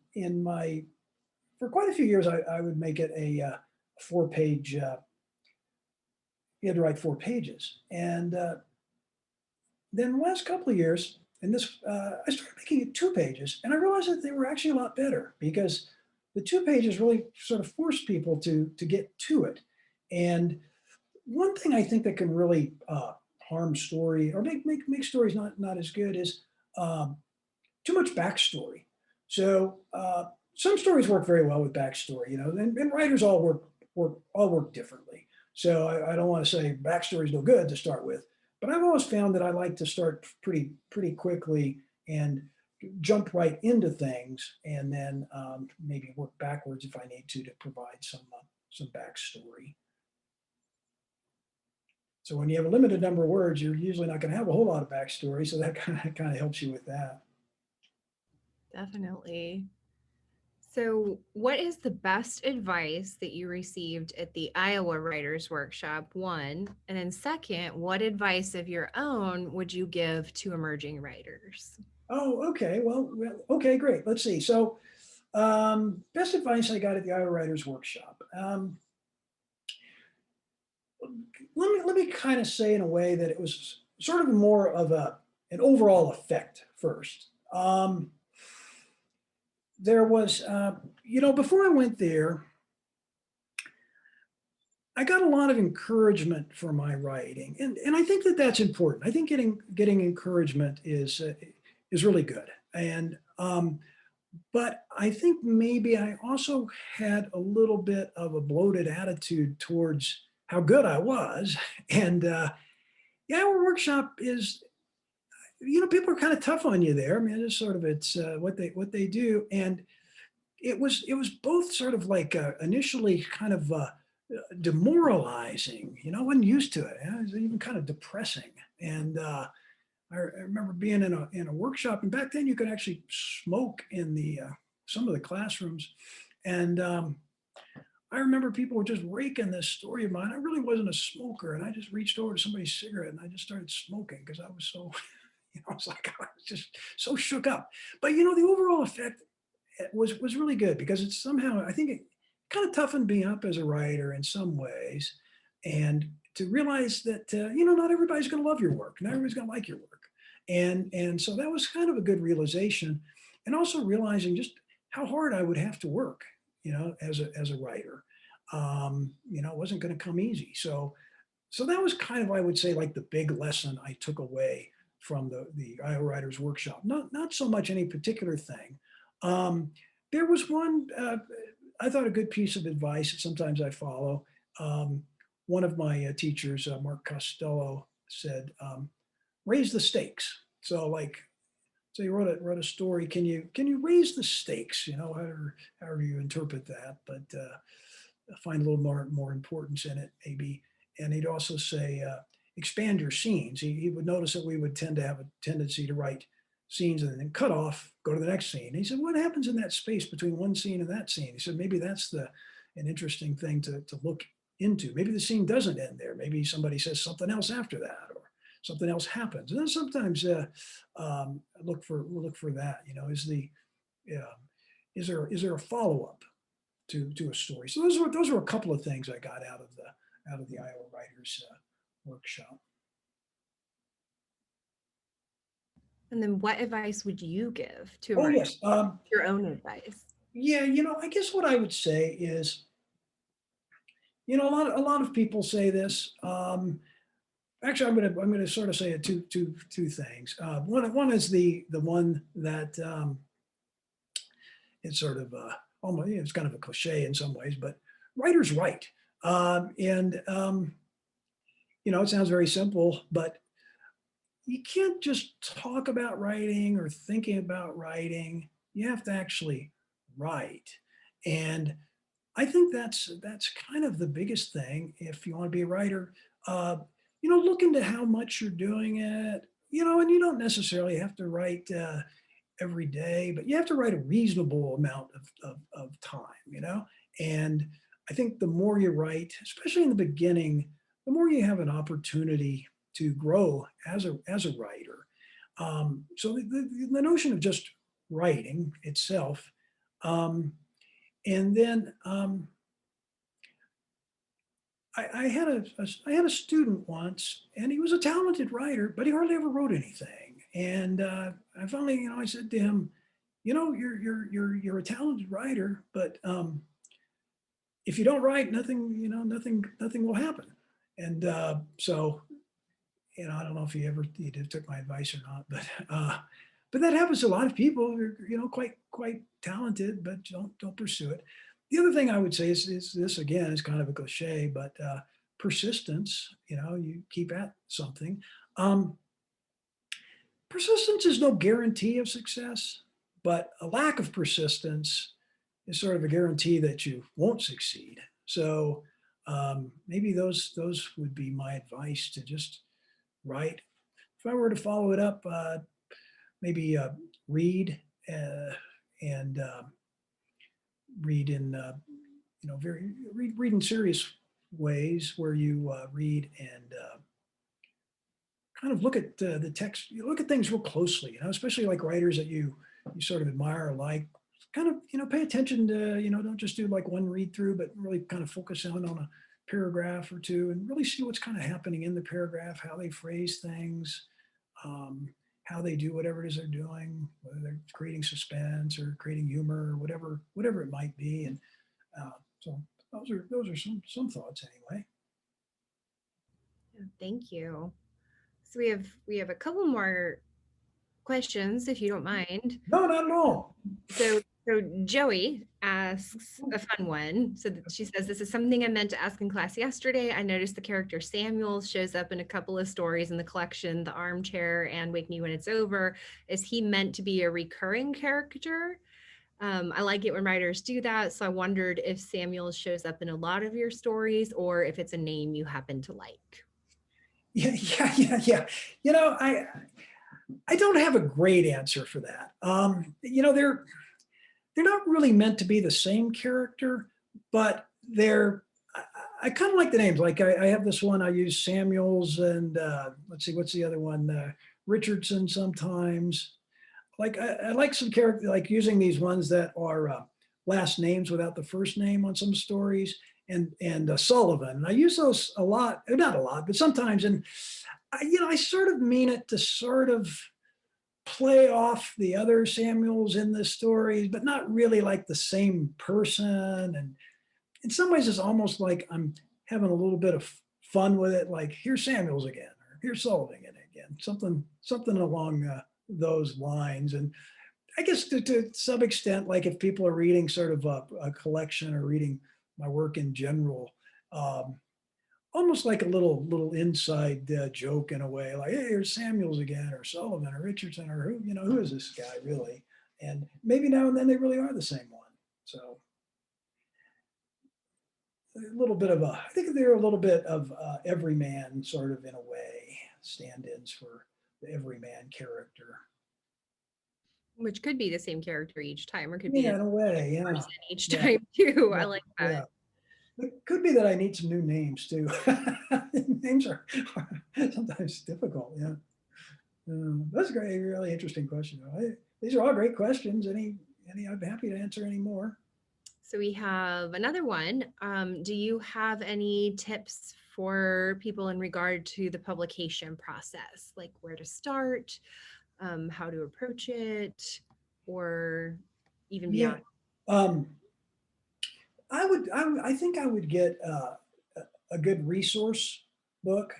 for quite a few years, I would make it a 4-page. You had to write 4 pages, and then the last couple of years, I started making it 2 pages, and I realized that they were actually a lot better because the 2 pages really sort of forced people to get to it. And one thing I think that can really harm story or make stories not as good is um, too much backstory. So some stories work very well with backstory, and writers all work differently. So I don't want to say backstory is no good to start with, but I've always found that I like to start pretty quickly and jump right into things, and then maybe work backwards if I need to provide some backstory. So when you have a limited number of words, you're usually not going to have a whole lot of backstory. So that kind of helps you with that. Definitely. So, what is the best advice that you received at the Iowa Writers Workshop? One, and then second, what advice of your own would you give to emerging writers? Oh, okay. Okay, great. Let's see. So, best advice I got at the Iowa Writers Workshop. Let me kind of say in a way that it was sort of more of an overall effect first. There was, before I went there, I got a lot of encouragement for my writing, and I think that that's important. I think getting encouragement is really good, and but I think maybe I also had a little bit of a bloated attitude towards how good I was, and yeah, our workshop is, people are kind of tough on you there. I mean, it's what they do, and it was both sort of like initially kind of demoralizing. I wasn't used to it. It was even kind of depressing. And I remember being in a workshop, and back then you could actually smoke in the some of the classrooms. And I remember people were just raking this story of mine. I really wasn't a smoker, and I just reached over to somebody's cigarette and I just started smoking because I was so, I was like, I was just so shook up. But the overall effect was really good because it's somehow, I think it kind of toughened me up as a writer in some ways, and to realize that not everybody's going to love your work, not everybody's going to like your work, and so that was kind of a good realization, and also realizing just how hard I would have to work, as a writer. It wasn't going to come easy. So that was kind of, I would say, like the big lesson I took away from the Iowa Writers Workshop. Not so much any particular thing. There was one, I thought, a good piece of advice that sometimes I follow. One of my teachers, Mark Costello, said, "Raise the stakes." So you wrote a story. Can you raise the stakes? However you interpret that, but find a little more importance in it, maybe. And he'd also say, expand your scenes. He would notice that we would tend to have a tendency to write scenes and then cut off, go to the next scene. He said, what happens in that space between one scene and that scene? He said, maybe that's an interesting thing to look into. Maybe the scene doesn't end there. Maybe somebody says something else after that, or something else happens. And then sometimes look for that. Is there a follow up to a story? So those were a couple of things I got out of the Iowa Writers Workshop. And then what advice would you give to Oh, emerging? yes. Your own advice? Yeah, I guess what I would say is, a lot of people say this. Actually, I'm gonna sort of say two things. One is the one that it's sort of almost, it's kind of a cliche in some ways, but writers write, and it sounds very simple, but you can't just talk about writing or thinking about writing. You have to actually write, and I think that's kind of the biggest thing if you want to be a writer. Look into how much you're doing it. And you don't necessarily have to write every day, but you have to write a reasonable amount of time. And I think the more you write, especially in the beginning, the more you have an opportunity to grow as a writer. So the notion of just writing itself, um, and then I had a student once, and he was a talented writer, but he hardly ever wrote anything. And I finally, I said to him, you're a talented writer, but if you don't write, nothing will happen. And so, I don't know if he took my advice or not, but that happens to a lot of people who are, quite talented, but don't pursue it. The other thing I would say is this, again, is kind of a cliche, but persistence. You keep at something. Um, Persistence is no guarantee of success, but a lack of persistence is sort of a guarantee that you won't succeed. So maybe those would be my advice, to just write. If I were to follow it up, maybe read and read in read in serious ways, where you read and kind of look at the text. You look at things real closely, especially like writers that you sort of admire or like. Kind of pay attention to, don't just do like one read through, but really kind of focus on a paragraph or two, and really see what's kind of happening in the paragraph, how they phrase things, how they do whatever it is they're doing, whether they're creating suspense or creating humor or whatever it might be. And so those are some thoughts anyway. Thank you. So we have a couple more questions, if you don't mind. No, not at all. So Joey asks a fun one. So she says, "This is something I meant to ask in class yesterday. I noticed the character Samuel shows up in a couple of stories in the collection, The Armchair and Wake Me When It's Over. Is he meant to be a recurring character? I like it when writers do that. So I wondered if Samuel shows up in a lot of your stories, or if it's a name you happen to like." Yeah. I don't have a great answer for that. They're not really meant to be the same character, but I kind of like the names. Like I have this one, I use Samuels, and let's see, what's the other one? Richardson sometimes. Like I like some character, like using these ones that are last names without the first name on some stories, and Sullivan. And I use those a lot, not a lot, but sometimes. And I sort of mean it to sort of play off the other Samuels in the stories, but not really like the same person. And in some ways, it's almost like I'm having a little bit of fun with it. Like, here's Samuels again, or here's Sullivan again, something along those lines. And I guess to some extent, like if people are reading sort of a collection or reading my work in general, almost like a little inside joke in a way, like, hey, here's Samuels again, or Sullivan, or Richardson, or who is this guy really? And maybe now and then they really are the same one. So a little bit of I think they're a little bit of everyman, sort of, in a way, stand-ins for the everyman character. Which could be the same character each time, or could Yeah, be in a way, yeah. each time too. Yeah, I like that. yeah. It could be that I need some new names too. Names are sometimes difficult. Yeah. That's a great, really interesting question. These are all great questions. Any, I'd be happy to answer any more. So we have another one. Do you have any tips for people in regard to the publication process, like where to start, how to approach it, or even beyond? Yeah. I think I would get a good resource book.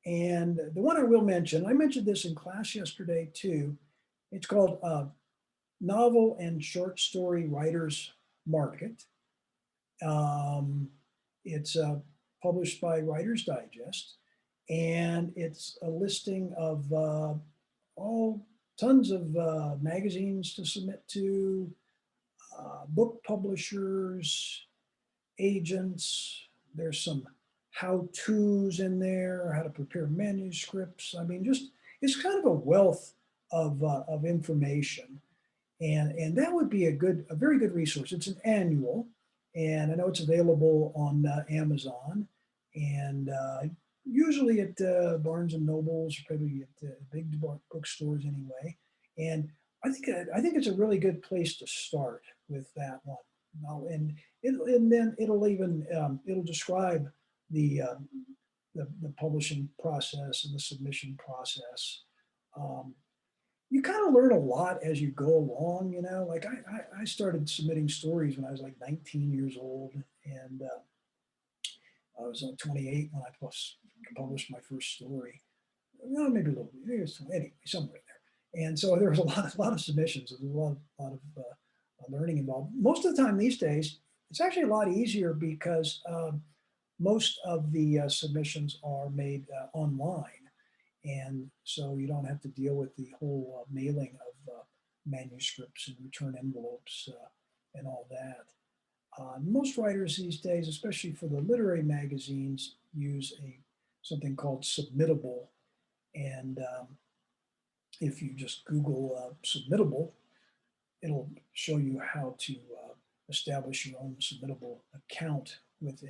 And the one I will mention, I mentioned this in class yesterday too. It's called Novel and Short Story Writers Market. It's published by Writer's Digest, and it's a listing of all tons of magazines to submit to, book publishers, agents. There's some how-tos in there, how to prepare manuscripts. I mean, just it's kind of a wealth of information, and that would be a very good resource. It's an annual, And I know it's available on Amazon and usually at Barnes and Nobles, probably at big bookstores anyway. And I think it's a really good place to start with that one. And then it'll even it'll describe the, the publishing process and the submission process. Um, you kind of learn a lot as you go along, you know. Like I started submitting stories when I was like 19 years old, and I was 28 when I published my first story. Well, maybe a little bit, maybe anyway, somewhere there. And so there was a lot of submissions. There was a lot of learning involved. Most of the time these days, it's actually a lot easier because most of the submissions are made online. And so you don't have to deal with the whole mailing of manuscripts and return envelopes and all that. Most writers these days, especially for the literary magazines, use something called Submittable. And if you just Google Submittable, it'll show you how to establish your own Submittable account with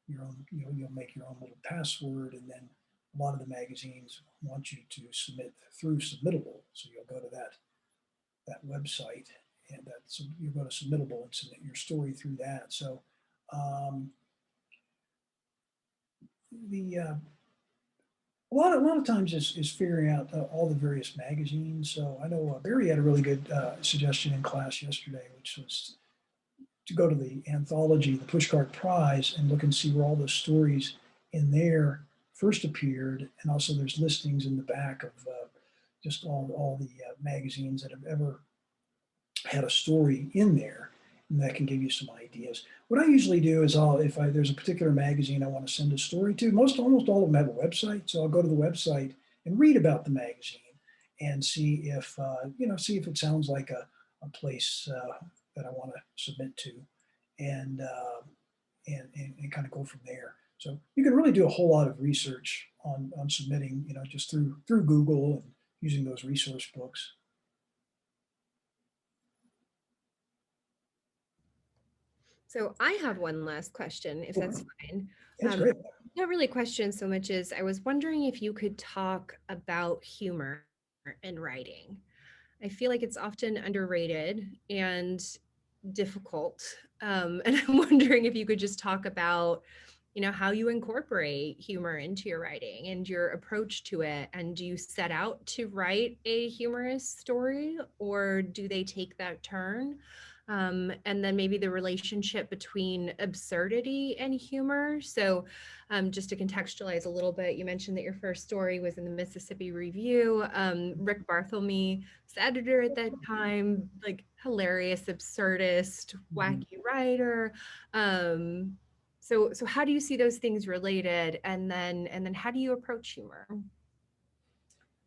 your own, you'll make your own little password, and then a lot of the magazines want you to submit through Submittable. So you'll go to that website, and so you go to Submittable and submit your story through that. So a lot of times is figuring out all the various magazines. So I know Barry had a really good suggestion in class yesterday, which was to go to the anthology, the Pushcart Prize, and look and see where all the stories in there first appeared. And also there's listings in the back of just all the magazines that have ever had a story in there, and that can give you some ideas. What I usually do is if there's a particular magazine I want to send a story to, almost all of them have a website. So I'll go to the website and read about the magazine and see if, see if it sounds like a place that I want to submit to, and kind of go from there. So you can really do a whole lot of research on submitting, just through Google and using those resource books. So I have one last question, if that's fine. That's great. Not really a question so much as I was wondering if you could talk about humor in writing. I feel like it's often underrated and difficult. And I'm wondering if you could just talk about, how you incorporate humor into your writing and your approach to it. And do you set out to write a humorous story, or do they take that turn? And then maybe the relationship between absurdity and humor. So just to contextualize a little bit, you mentioned that your first story was in the Mississippi Review. Rick Barthelme was editor at that time, like hilarious, absurdist, wacky writer. So how do you see those things related? And then how do you approach humor?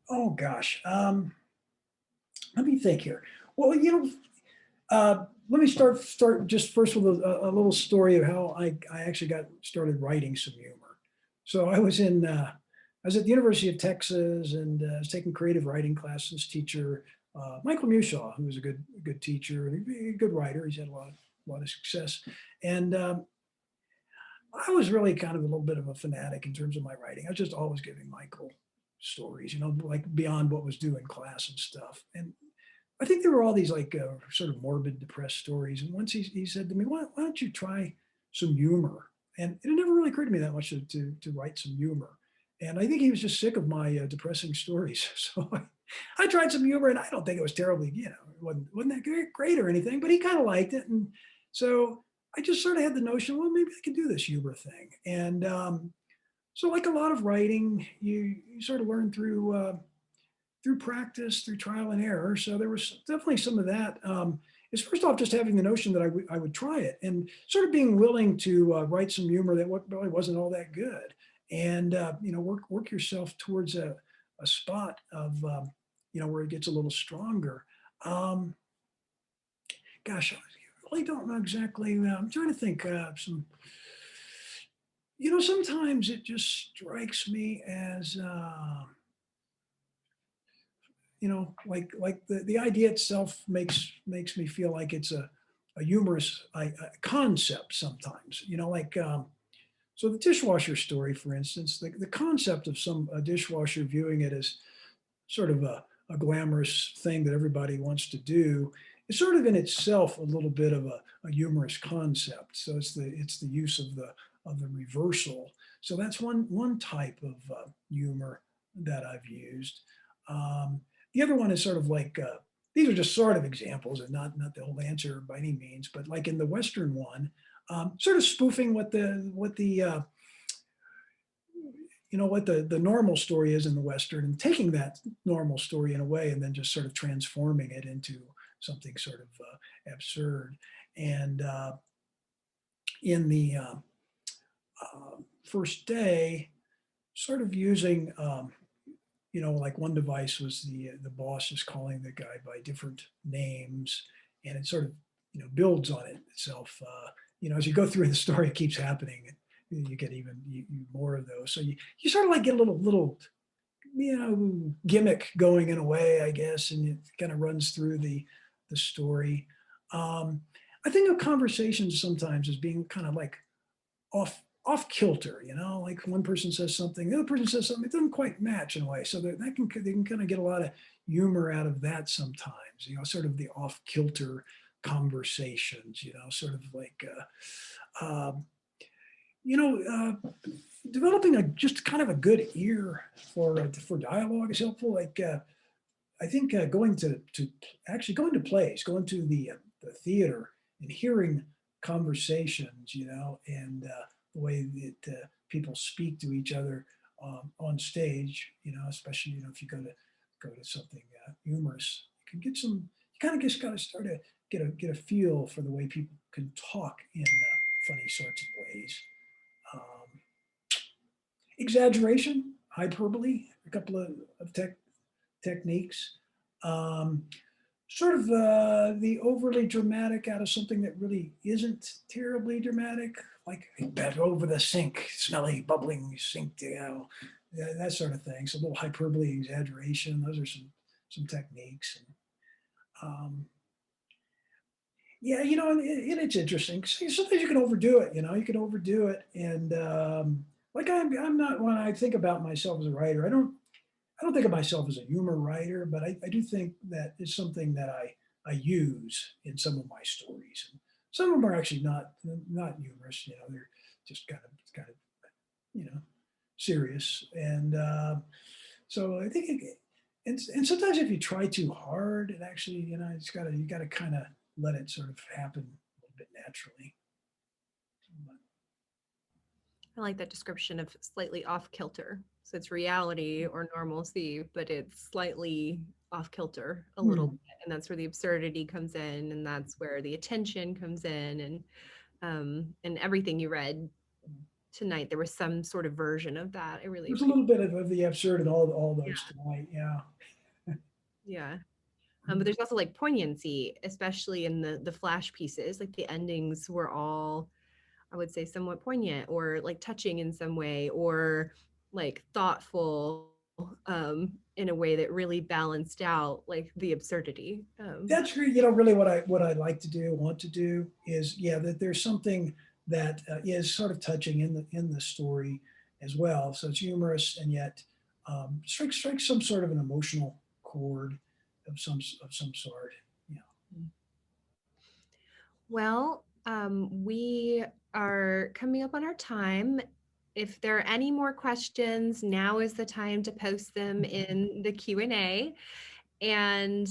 Oh gosh. Let me think here. Well, let me start just first with a little story of how I actually got started writing some humor. So I was at the University of Texas, and I was taking creative writing classes. Teacher Michael Mushaw, who was a good teacher and a good writer. He's had a lot of success, and I was really kind of a little bit of a fanatic in terms of my writing. I was just always giving Michael stories, like beyond what was due in class and stuff. And I think there were all these like sort of morbid, depressed stories. And once he said to me, why don't you try some humor? And it never really occurred to me that much to write some humor. And I think he was just sick of my depressing stories. So I tried some humor, and I don't think it was terribly, it wasn't that great or anything, but he kind of liked it. And so I just sort of had the notion, well, maybe I could do this humor thing. And so like a lot of writing, you sort of learn through practice, through trial and error. So there was definitely some of that. Is first off just having the notion that I would try it, and sort of being willing to write some humor that probably wasn't all that good, and work yourself towards a spot of where it gets a little stronger. Gosh, I really don't know exactly. I'm trying to think some. Sometimes it just strikes me as like the idea itself makes me feel like it's a a humorous concept sometimes, like, so the dishwasher story, for instance, the concept of a dishwasher viewing it as sort of a glamorous thing that everybody wants to do is sort of in itself a little bit of a humorous concept. So it's the use of the reversal. So that's one type of humor that I've used. The other one is sort of like these are just sort of examples and not the whole answer by any means, but like in the Western one, sort of spoofing what the what the normal story is in the Western and taking that normal story in a way and then just sort of transforming it into something sort of absurd. And in the first day, sort of using, like one device was the boss is calling the guy by different names, and it sort of, builds on itself. As you go through the story, it keeps happening. You get even more of those. So you sort of like get a little gimmick going in a way, I guess, and it kind of runs through the story. I think of conversations sometimes as being kind of like off kilter, like one person says something, the other person says something, it doesn't quite match in a way. So they can kind of get a lot of humor out of that sometimes, sort of the off kilter conversations, sort of like, developing just kind of a good ear for dialogue is helpful. Like I think going to plays, going to the theater and hearing conversations, and the way that people speak to each other on stage, especially if you go to something humorous, you can get some. You kind of just got to start to get a feel for the way people can talk in funny sorts of ways. Exaggeration, hyperbole, a couple of techniques. Sort of the overly dramatic out of something that really isn't terribly dramatic, like bed over the sink, smelly, bubbling sink, that sort of thing. So a little hyperbole, exaggeration. Those are some techniques. And, yeah, and it's interesting. Sometimes you can overdo it. You can overdo it, and like I'm not, when I think about myself as a writer, I don't think of myself as a humor writer, but I do think that it's something that I use in some of my stories. And some of them are actually not humorous. They're just kind of serious. And so I think and sometimes if you try too hard, it actually you got to kind of let it sort of happen a little bit naturally. I like that description of slightly off kilter. So it's reality or normalcy, but it's slightly off kilter a little bit. And that's where the absurdity comes in, and that's where the attention comes in. And everything you read tonight, there was some sort of version of that. I really There's a little bit of the absurd in all those tonight. Yeah. Yeah. But there's also like poignancy, especially in the flash pieces. Like the endings were all, I would say, somewhat poignant or like touching in some way, or like thoughtful in a way that really balanced out like the absurdity. That's really what I like to do, want to do is, that there's something that is sort of touching in the story as well. So it's humorous and yet strikes some sort of an emotional chord of some sort. Yeah. Well, we are coming up on our time. If there are any more questions, now is the time to post them in the Q&A. And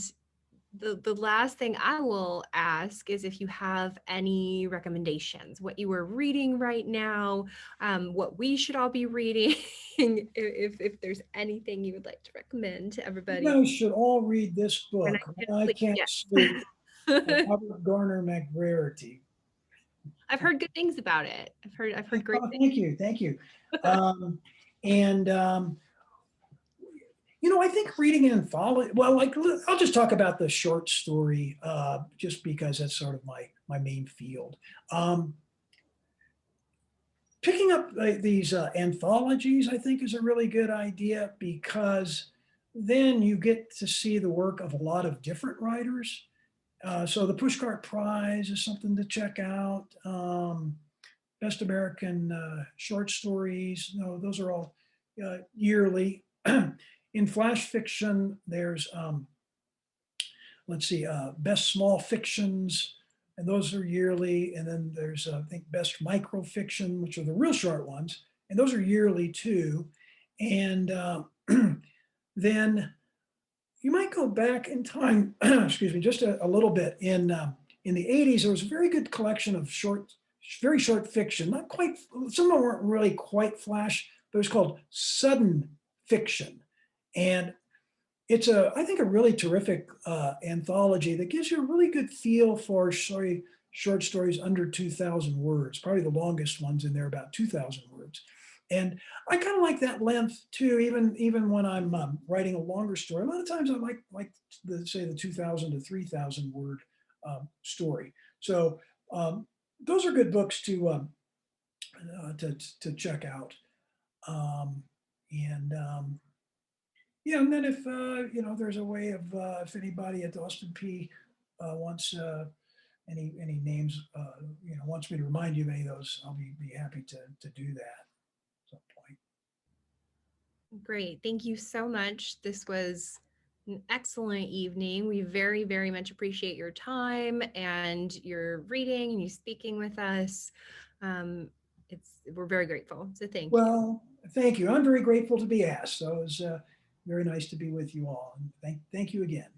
the last thing I will ask is if you have any recommendations, what you are reading right now, what we should all be reading, if there's anything you would like to recommend to everybody. You guys should all read this book, I Can't Sleep, Robert Garner McBrearty. I've heard good things about it. I've heard great things. Thank you. And I think reading an anthology, well, like I'll just talk about the short story, just because that's sort of my main field. Picking up these anthologies, I think, is a really good idea, because then you get to see the work of a lot of different writers. So the Pushcart Prize is something to check out. Best American Short Stories. No, those are all yearly. In flash fiction, there's, let's see, Best Small Fictions, and those are yearly. And then there's, I think, Best Microfiction, which are the real short ones, and those are yearly too. And then you might go back in time, excuse me, just a little bit. In the 80s, there was a very good collection of very short fiction, not quite, some of them weren't really quite flash, but it was called sudden fiction. And it's I think, a really terrific anthology that gives you a really good feel for short stories under 2,000 words, probably the longest ones in there, about 2,000 words. And I kind of like that length too, even when I'm writing a longer story. A lot of times I like say the 2,000 to 3,000 word story. So those are good books to check out. And yeah, and then if there's a way of if anybody at Austin Peay wants any names, wants me to remind you of any of those, I'll be happy to do that at some point. Great. Thank you so much. This was an excellent evening. We very, very much appreciate your time and your reading and you speaking with us. We're very grateful. So thank you. Well, thank you. I'm very grateful to be asked. So it was very nice to be with you all. And thank you again.